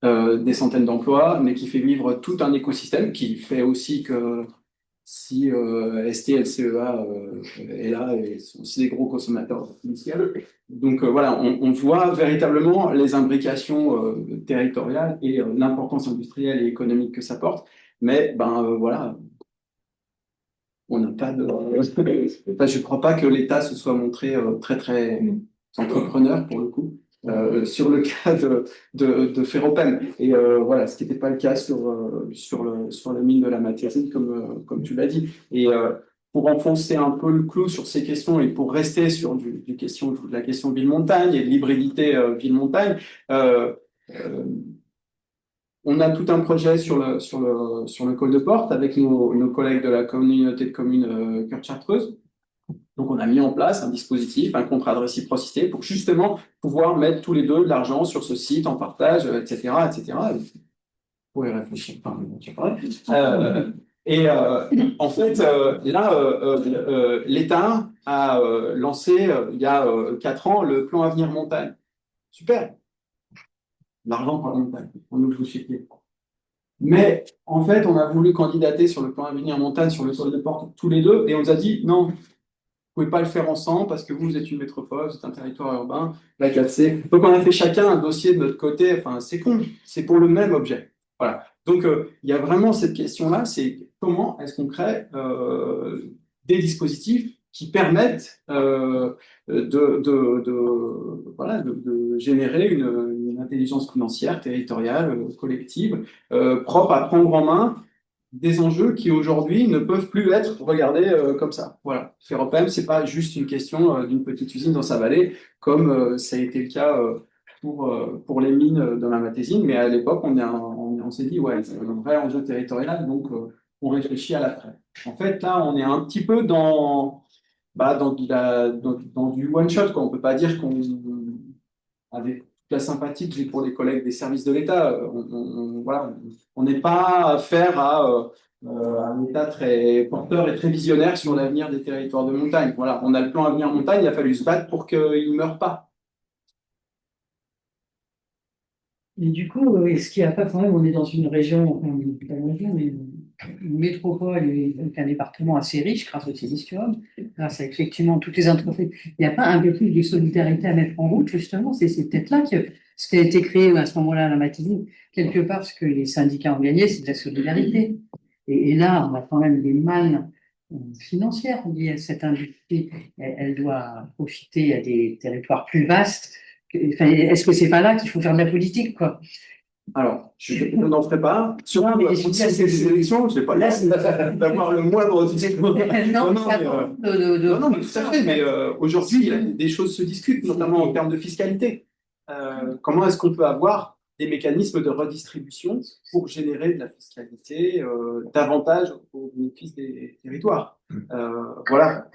des centaines d'emplois, mais qui fait vivre tout un écosystème qui fait aussi que si ST, LCEA est là et sont aussi des gros consommateurs initiaux. Donc voilà, on voit véritablement les imbrications territoriales et l'importance industrielle et économique que ça porte. Mais voilà, on n'a pas de. Enfin, je ne crois pas que l'État se soit montré très entrepreneur pour le coup sur le cas de Ferropem. Et voilà, ce qui n'était pas le cas sur la mine de la Matérine, comme tu l'as dit. Et pour enfoncer un peu le clou sur ces questions et pour rester sur la question ville-montagne et de l'hybridité ville-montagne, on a tout un projet sur le col de Porte avec nos collègues de la communauté de communes Cœur-Chartreuse. Donc, on a mis en place un dispositif, un contrat de réciprocité pour justement pouvoir mettre tous les deux de l'argent sur ce site en partage, etc., etc. Vous pouvez réfléchir. En fait, là, l'État a lancé il y a 4 ans le plan Avenir Montagne. Super. L'argent pour la montagne. On nous le chéquier. Mais en fait, on a voulu candidater sur le plan Avenir Montagne, sur le col de Porte, tous les deux, et on nous a dit non. Vous pouvez pas le faire ensemble parce que vous êtes une métropole, vous êtes un territoire urbain, la 4C. Donc on a fait chacun un dossier de notre côté, enfin c'est con, c'est pour le même objet. Voilà. Donc il y a vraiment cette question-là, c'est comment est-ce qu'on crée des dispositifs qui permettent de générer une intelligence financière, territoriale, collective, propre à prendre en main des enjeux qui aujourd'hui ne peuvent plus être regardés comme ça. Voilà. Ferropem, c'est pas juste une question d'une petite usine dans sa vallée, comme ça a été le cas pour les mines de la Matésine, mais à l'époque, on s'est dit, ouais, c'est un vrai enjeu territorial, donc on réfléchit à l'après. En fait, là, on est un petit peu dans du one-shot, quoi. On peut pas dire qu'on avec la sympathie que j'ai pour les collègues des services de l'État. Voilà, on n'est pas affaire à un État très porteur et très visionnaire sur l'avenir des territoires de montagne. Voilà, on a le plan Avenir Montagne, il a fallu se battre pour qu'il ne meure pas. Et du coup, est-ce qu'il n'y a pas quand même, on est dans une région, enfin, pas une région, mais une métropole et donc un département assez riche grâce au silicium, grâce à effectivement toutes les entreprises. Il n'y a pas un peu plus de solidarité à mettre en route, justement. C'est peut-être là que ce qui a été créé à ce moment-là à la Matésine, quelque part, ce que les syndicats ont gagné, c'est de la solidarité. Et là, on a quand même des mannes financières liées à cette industrie. Elle doit profiter à des territoires plus vastes. Enfin, est-ce que c'est pas là qu'il faut faire de la politique, quoi? Alors, je n'en ferai pas. Surtout Non, mais à proximité des élections, je n'ai pas l'air d'avoir le moindre. Non, mais tout à fait. Mais aujourd'hui, des choses se discutent, notamment en termes de fiscalité. Comment est-ce qu'on peut avoir des mécanismes de redistribution pour générer de la fiscalité davantage au bénéfice des territoires? Voilà.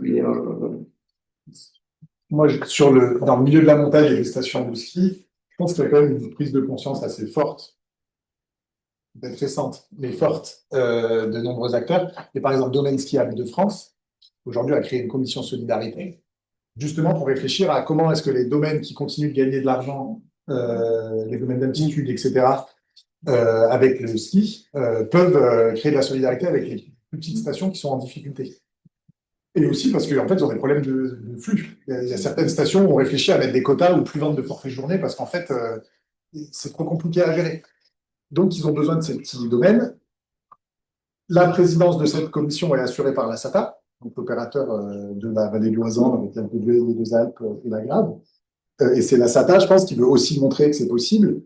Moi, dans le milieu de la montagne et des stations de ski, je pense qu'il y a quand même une prise de conscience assez forte, peut-être récente, mais forte, de nombreux acteurs. Et par exemple, Domaine Skiable de France, aujourd'hui, a créé une commission solidarité, justement pour réfléchir à comment est-ce que les domaines qui continuent de gagner de l'argent, les domaines d'altitude, etc., avec le ski, peuvent créer de la solidarité avec les plus petites stations qui sont en difficulté. Et aussi parce qu'en fait, ils ont des problèmes de flux. Il y a certaines stations où on réfléchit à mettre des quotas ou plus vendre de forfait journée parce qu'en fait, c'est trop compliqué à gérer. Donc, ils ont besoin de ces petits domaines. La présidence de cette commission est assurée par la SATA. donc l'opérateur de la vallée de l'Oisans, avec l'Alpe d'Huez, les deux Alpes et la Grave. Et c'est la SATA, je pense, qui veut aussi montrer que c'est possible,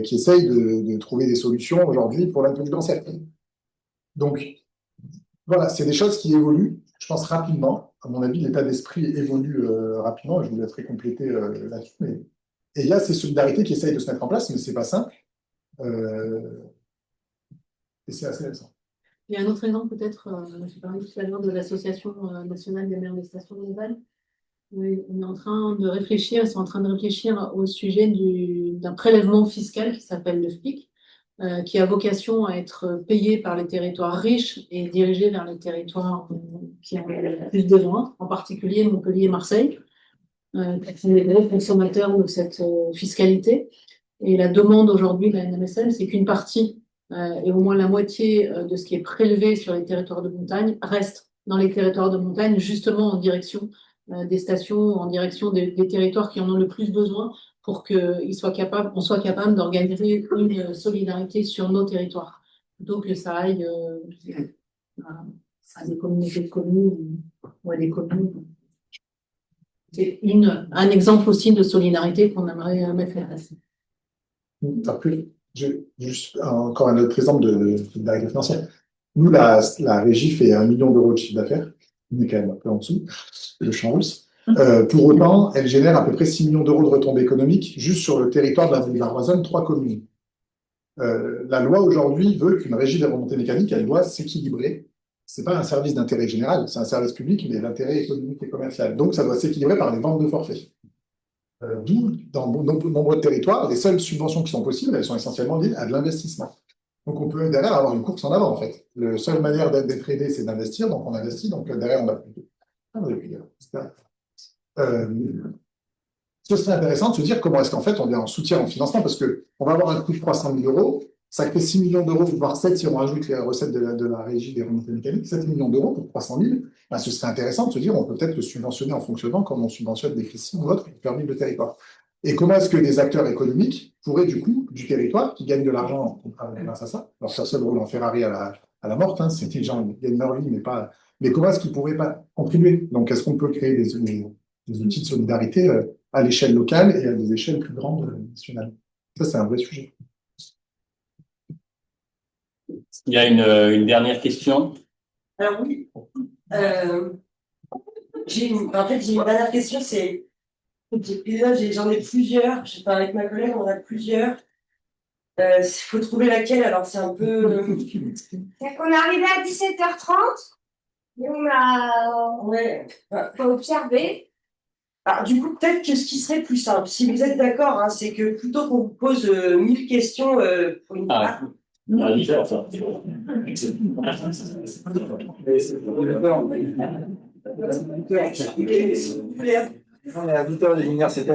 qui essaye de trouver des solutions aujourd'hui pour l'Alpe du cancer. Donc, voilà, c'est des choses qui évoluent, je pense, rapidement. À mon avis, l'état d'esprit évolue rapidement. Je vous laisserai compléter là-dessus. Et il y a ces solidarités qui essayent de se mettre en place, mais c'est pas simple. Et c'est assez récent. Il y a un autre exemple peut-être, je parlais tout à l'heure de l'Association nationale des maires des stations navales. Oui, on est en train de réfléchir, ils sont en train de réfléchir au sujet d'un prélèvement fiscal qui s'appelle le FPIC, qui a vocation à être payé par les territoires riches et dirigé vers les territoires qui en ont le plus besoin, en particulier Montpellier et Marseille, qui sont les gros consommateurs de cette fiscalité. Et la demande aujourd'hui de la NMSM, c'est qu'une partie et au moins la moitié de ce qui est prélevé sur les territoires de montagne reste dans les territoires de montagne, justement en direction des stations, en direction des territoires qui en ont le plus besoin, pour qu'on soit capable d'organiser une solidarité sur nos territoires, plutôt que ça aille à des communautés de communes ou à des communes. C'est un exemple aussi de solidarité qu'on aimerait mettre en place. Juste encore un autre exemple de solidarité financière. Nous, la régie fait 1 million d'euros de chiffre d'affaires. On est quand même un peu en dessous, le champ russe. Pour autant, elle génère à peu près 6 millions d'euros de retombées économiques juste sur le territoire de la vallée de l'Arvoisonne, 3 communes. La loi aujourd'hui veut qu'une régie des remontées mécaniques, elle doit s'équilibrer. C'est pas un service d'intérêt général, c'est un service public, mais d'intérêt économique et commercial. Donc, ça doit s'équilibrer par les ventes de forfaits. D'où, dans nombreux territoires, les seules subventions qui sont possibles, elles sont essentiellement liées à de l'investissement. Donc, on peut derrière avoir une course en avant, en fait. La seule manière d'être aidé, c'est d'investir. Donc, on investit. Donc, derrière, on a ce serait intéressant de se dire comment est-ce qu'en fait, on est en soutien en financement, parce qu'on va avoir un coût de 300 000 euros. Ça fait 6 millions d'euros, voire 7 si on rajoute les recettes de la régie des remontées mécaniques. 7 millions d'euros pour 300 000. Ben, ce serait intéressant de se dire, on peut peut-être le subventionner en fonctionnant comme on subventionne des crissines ou autres pour faire vivre le territoire. Et comment est-ce que des acteurs économiques pourraient, du coup, du territoire, qui gagnent de l'argent grâce à ça, alors ça seul roule en Ferrari à la morte, hein, c'est des gens qui gagnent leur vie, mais comment est-ce qu'ils pourraient pas contribuer? Donc, est-ce qu'on peut créer des outils de solidarité à l'échelle locale et à des échelles plus grandes nationales? Ça, c'est un vrai sujet. Il y a une dernière question. Alors oui, j'ai une dernière question, c'est, j'en ai plusieurs, avec ma collègue, on en a plusieurs. Il faut trouver laquelle, alors c'est un peu... C'est qu'on est arrivé à 17h30, et on a faut observer. Alors, du coup, peut-être que ce qui serait plus simple, si vous êtes d'accord, hein, c'est que plutôt qu'on vous pose 1000 questions pour une part, On a dit ça. On est à 8h de l'université.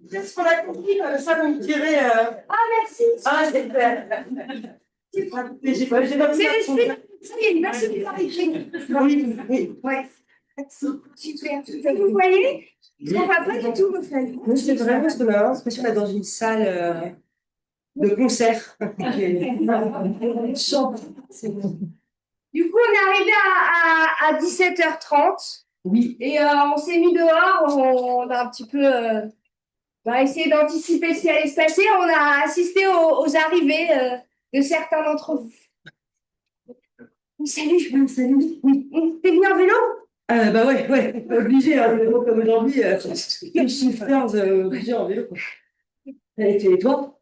qu'est-ce qu'on a compris, ça vous me direz... Ah, merci. Ah, c'est super. J'ai pas Merci de m'arriver. Oui. Ouais. Super. Vous voyez, on va pas du tout me faire. C'est vraiment ce qu'on a l'impression d'être dans une salle de concert. Du coup, on est arrivé à 17h30. Oui. Et on s'est mis dehors, on a un petit peu essayé d'anticiper ce qui allait se passer. On a assisté aux arrivées de certains d'entre vous. Salut. Oui. T'es venu en vélo? Bah ouais, obligé, hein, vélo comme aujourd'hui, les shifters obligés en vélo. Et toi?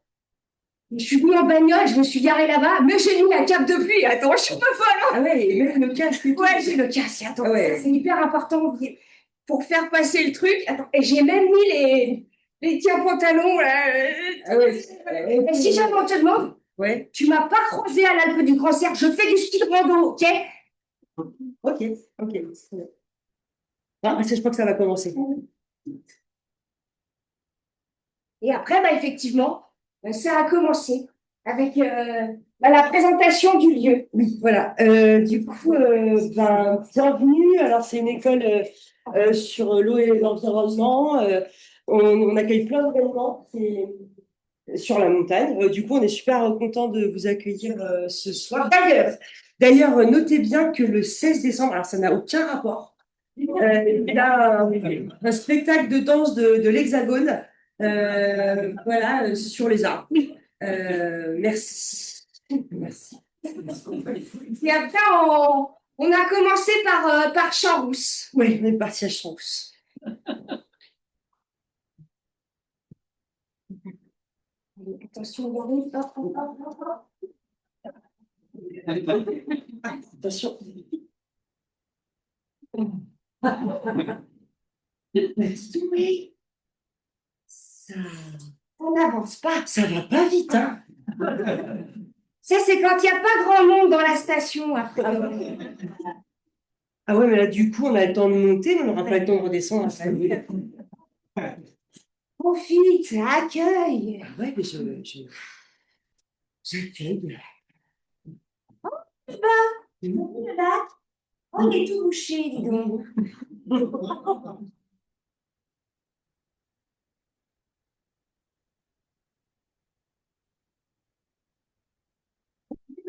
Je suis venue en bagnole, je me suis garée là-bas, mais j'ai mis la cape depuis. Attends, je suis pas folle. Ah ouais, et même le casque. Ouais, j'ai le casque. Attends, ah ouais. C'est hyper important pour faire passer le truc. Attends, et j'ai même mis les tiens pantalons. Ah ouais. Et si jamais on te demande, ouais. Tu m'as pas croisé à l'Alpe du cancer, je fais du ski de rando, ok? Ok. Ah, je crois que ça va commencer. Et après, effectivement, ça a commencé avec la présentation du lieu. Oui, voilà. Du coup, bienvenue. Alors, c'est une école sur l'eau et l'environnement. On accueille plein d'événements. sur la montagne. Du coup, on est super content de vous accueillir ce soir. D'ailleurs, notez bien que le 16 décembre, alors ça n'a aucun rapport, il y a un spectacle de danse de l'Hexagone, voilà, sur les arbres. Merci. Merci. Et après, on a commencé par Champs-Rousse. Oui, on est parti à Champs. Attention, on arrive. Attention. Oui. On n'avance pas. Ça va pas vite, hein. Ça, c'est quand il n'y a pas grand monde dans la station. Après. Ah ouais, mais là, du coup, on a le temps de monter, mais on n'aura pas le temps de redescendre après. Profite, accueille. Ah ouais, mais j'accueille. Le lac. Oh, il est tout bouché, dis donc.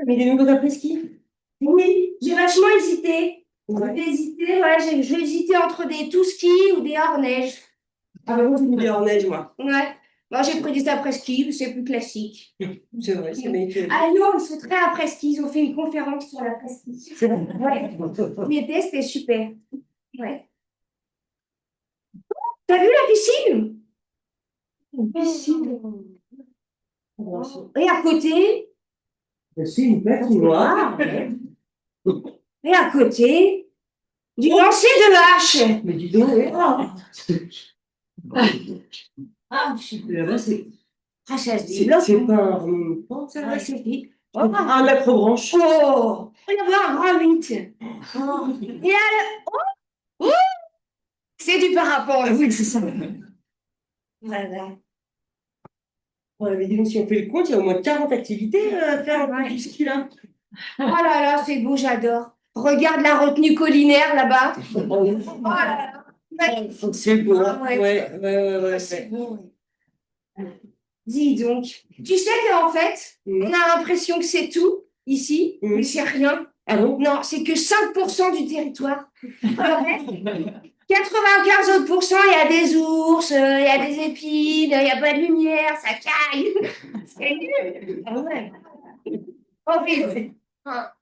Mais des nouveaux après-ski? Oui, j'ai vachement hésité. Ouais. J'ai hésité, ouais, j'ai hésité entre des tout-ski ou des hors-neige. Ah bah moi, j'ai mis des hors-neige, moi. Ouais. Moi, j'ai pris des après-ski, c'est plus classique. C'est vrai, c'est magnifique. À Lyon, ils sont très après-ski. Ils ont fait une conférence sur l'après-ski. C'est vrai. Ouais. J'y étais, c'était super. Ouais. T'as vu la piscine? Une piscine. Et à côté, C'est une patinoire. et à côté, du lancer de hache. Mais dis donc, Ah, là-bas, c'est ça se c'est développe. pas un remontant, ça Ça va, va, c'est c'est vite. un acrobranche. Oh, il y avait un grand 8. Et alors, oh, c'est du parapente. Oui, c'est ça. Voilà. Ouais, mais dis donc, si on fait le compte, il y a au moins 40 activités à faire Ouais. du ski là. Oh là là, c'est beau, j'adore. Regarde la retenue collinaire là-bas. Oh là là. Magnifique. C'est beau, hein. Ouais. Ouais. C'est beau. Dis donc, tu sais qu'en fait, on a l'impression que c'est tout ici, mais c'est rien. Ah bon? Non, c'est que 5% du territoire. Le reste, 95 autres pourcents, il y a des ours, il y a des épines, il n'y a pas de lumière, ça caille. C'est nul. Ah ouais. Horrible. Ah.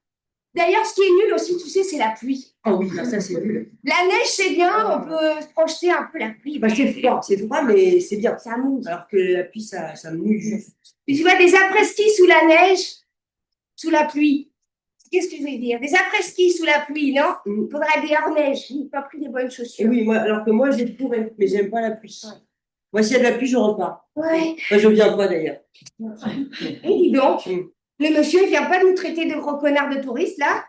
D'ailleurs, ce qui est nul aussi, tu sais, c'est la pluie. Ah oui, ça c'est nul. La neige, c'est bien, on peut se projeter un peu la pluie. Bah, c'est froid, mais c'est bien. Ça mouille. Alors que la pluie, ça mouille juste. Tu vois des après-ski sous la neige, sous la pluie. Qu'est-ce que je veux dire? Des après-ski sous la pluie, non? Il faudra des hors-neige. Il n'a pas pris des bonnes Et chaussures. oui, moi, alors que moi, j'ai pourrais, mais j'aime pas la pluie. Moi, s'il y a de la pluie, je rentre pas. Ouais. Moi, je viens pas d'ailleurs. Et dis donc, le monsieur ne vient pas nous traiter de gros connards de touristes, là?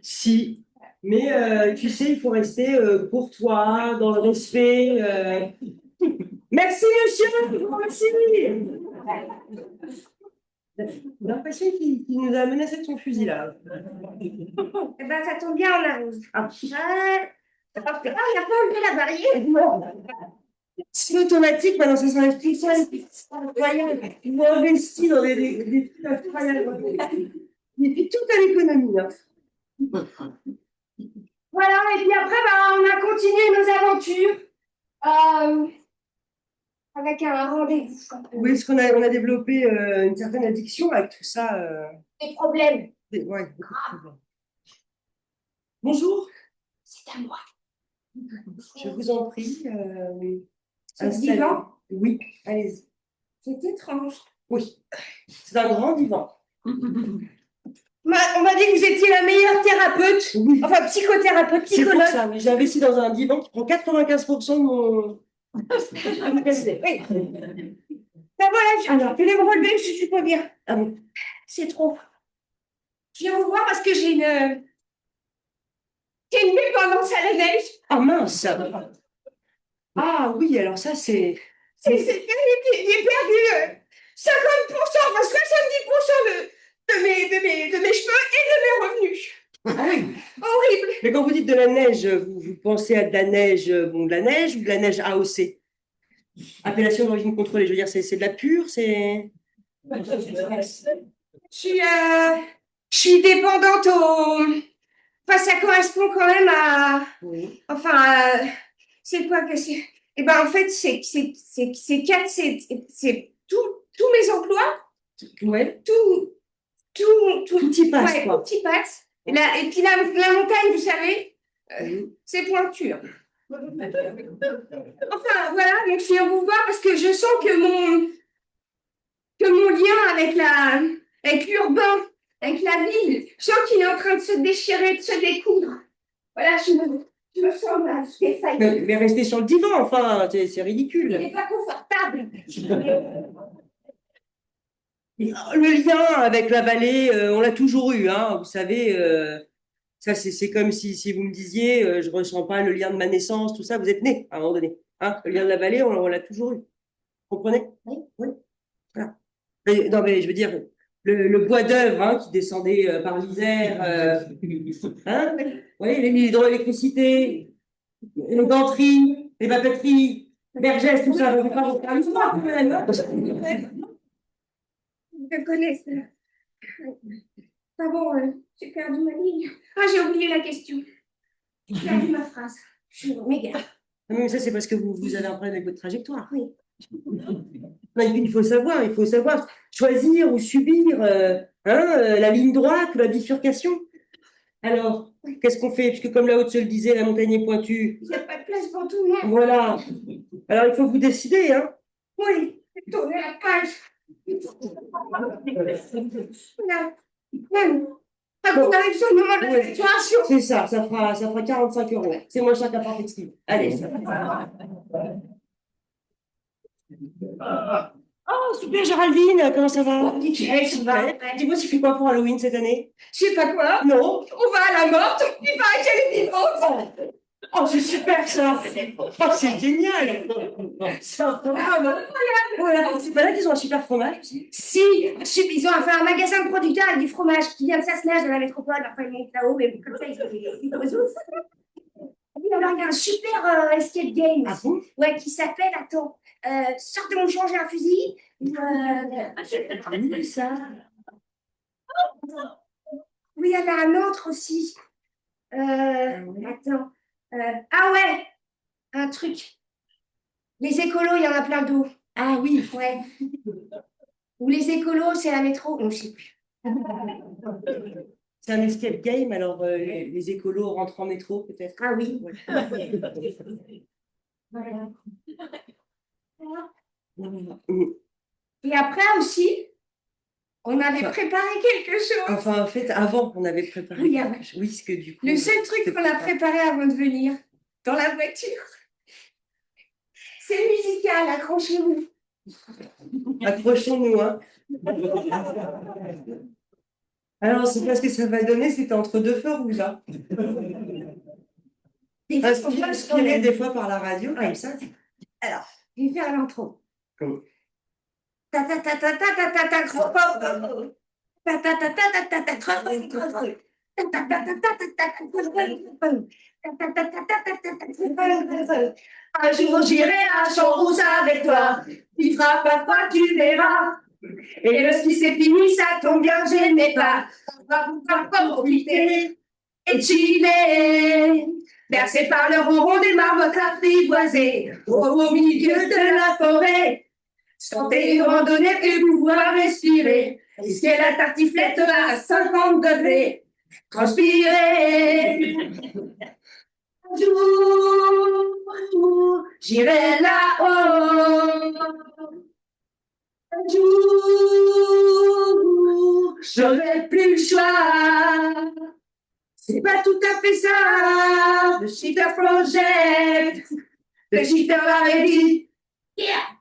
Si, mais tu sais, il faut rester courtois, dans le respect. Merci, monsieur. Merci. J'ai l'impression qu'il nous a menacé de son fusil là. Eh ben, ça tombe bien, on arrive. Ah, il n'a pas enlevé la barrière. C'est automatique, maintenant ça s'enlève tout seul. Ils vont investir dans des trucs incroyables. Il fait tout à l'économie. Hein. Voilà, et puis après, on a continué nos aventures avec un rendez-vous. Oui, parce qu'on a développé une certaine addiction avec tout ça. Des problèmes. Ouais, beaucoup de problèmes. Bonjour. C'est à moi. Je vous en prie. C'est installez- divan? Oui, allez-y. C'est étrange. Oui, c'est un grand divan. On m'a dit que vous étiez la meilleure thérapeute, Oui. enfin psychothérapeute, C'est pour psychologue. ça, oui. J'ai investi dans un divan qui prend 95% de mon. Oui. Ben voilà, je vais me relever, je suis pas bien. Ah bon? C'est trop. Je viens vous voir parce que j'ai une dépendance à la neige. Ah mince! Ah oui, alors ça c'est. J'ai perdu 50%, enfin 70% de mes cheveux et de mes revenus. Ah oui. Horrible. Mais quand vous dites de la neige, vous pensez à de la neige, bon, de la neige ou de la neige AOC? Appellation d'origine contrôlée, je veux dire, c'est de la pure, c'est. Je suis dépendante au. Enfin, ça correspond quand même à. Oui. Enfin, c'est quoi que c'est? Eh ben, en fait, c'est quatre, c'est tous mes emplois, Ouais. tout y passe, ouais, quoi. tout y passe. Et puis la montagne, vous savez, c'est pointure. Enfin, voilà, donc je viens vous voir parce que je sens que mon lien avec l'urbain, avec la ville, je sens qu'il est en train de se déchirer, de se découdre. Voilà, je me sens mal, défaillante. Mais rester sur le divan, enfin, c'est Il ridicule. n'est pas confortable. Le lien avec la vallée, on l'a toujours eu, hein, vous savez. Ça, c'est comme si vous me disiez, je ressens pas le lien de ma naissance, tout ça. Vous êtes né à un moment donné. Hein, le lien de la vallée, on l'a toujours eu. Vous comprenez? Oui. Oui. Voilà. Non, mais je veux dire, le bois d'œuvre hein, qui descendait par l'Isère, hein, oui, l'hydroélectricité, les ganteries, les papeteries, Vergès, tout ça, on ne va pas refaire l'histoire. Je connais ça. Ah bon, j'ai perdu ma ligne. Ah, j'ai oublié la question. J'ai perdu ma phrase. Je suis méga. Mais ça, c'est parce que vous avez un problème avec votre trajectoire. Oui. Non, il faut savoir choisir ou subir la ligne droite ou la bifurcation. Alors, qu'est-ce qu'on fait? Puisque comme la haute se le disait, la montagne est pointue. Il n'y a pas de place pour tout le monde. Voilà. Alors, il faut vous décider, hein. Oui, tournez la page. Là. Ah, vous arrivez sur le moment de la situation. C'est ça fera 45 €. C'est moins cher qu'un part textile. Allez. Oh, super Géraldine, comment ça va? Nickel, ça va. Dis-moi, tu fais quoi pour Halloween cette année? Je sais pas quoi. Non. On va à la morte. Il paraît qu'elle est vivante. Oh, c'est super ça! Oh, c'est génial! C'est incroyable! Voilà, c'est pas là qu'ils ont un super fromage aussi? Si, ils ont fait un magasin de producteurs avec du fromage qui vient de Sassenage de la métropole. Après, ils montent là-haut, mais comme ça, ils résolvent. Alors, il y a un super escape game Ah bon? ouais, qui s'appelle, attends, sortez mon change et un fusil. C'est ça. Oui, il y en a un autre aussi. Attends. Ah ouais, un truc. Les écolos, il y en a plein d'eau. Ah oui. Ouais. Ou les écolos, c'est la métro. Non, je sais plus. C'est un escape game, alors les écolos rentrent en métro peut-être. Ah oui. Ouais. Voilà. Et après aussi, on avait préparé quelque chose. Enfin, en fait, avant, on avait préparé. Oui, avant. Oui, parce que du coup. Le seul truc qu'on a préparé avant de venir, dans la voiture, c'est musical, accrochez-vous. Accrochons-nous, hein. Alors, c'est pas ce que ça va donner, c'était entre deux feux rouges, hein. Inspiré des fois par la radio, comme ça. Alors, je vais faire l'intro. Cool. Ta ta ta ta ta ta ta ta ta ta ta ta ta ta ta. Un jour j'irai à Champs-Rousse avec toi, tu feras pas quoi, tu verras. Et le ski c'est fini, ça tombe bien, je n'ai pas. On va pouvoir profiter et chiller. Bercé par le ronron des marmottes apprivoisées, au milieu de la forêt. Santé une randonnée et pouvoir respirer. Risquer la tartiflette à 50 degrés. Transpirer. Un jour, j'irai là-haut. Un jour, j'aurai plus le choix. C'est pas tout à fait ça, le Cheater Project. Le Cheater l'avait dit. Yeah!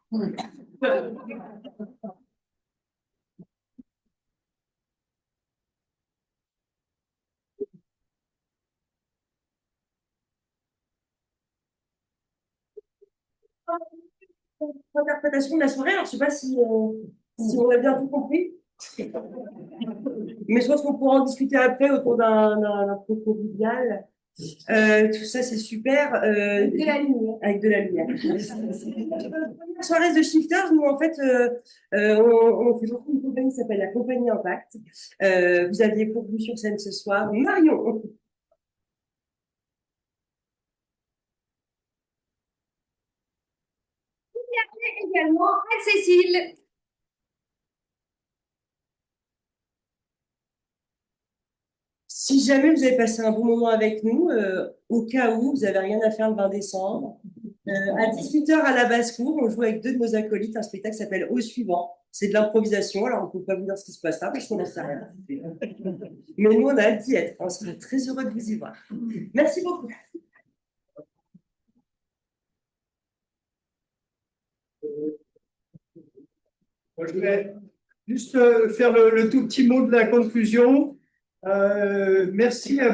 Interprétation de la soirée, alors je sais pas si on a bien tout compris. Mais je pense qu'on pourra en discuter après autour d'un propos convivial. Tout ça, c'est super. De la lumière. Avec de la lumière. La soirée de Shifters, nous, en fait, on fait beaucoup une compagnie qui s'appelle la Compagnie Impact. Vous aviez pour vous sur scène ce soir Marion. Également Anne-Cécile. Si jamais vous avez passé un bon moment avec nous, au cas où vous n'avez rien à faire le 20 décembre, à 18h à la basse-cour, on joue avec deux de nos acolytes un spectacle qui s'appelle Au suivant. C'est de l'improvisation, alors on ne peut pas vous dire ce qui se passera parce qu'on n'en sait rien. Mais nous, on a hâte d'y être. On serait très heureux de vous y voir. Merci beaucoup. Je voulais juste faire le tout petit mot de la conclusion. Merci à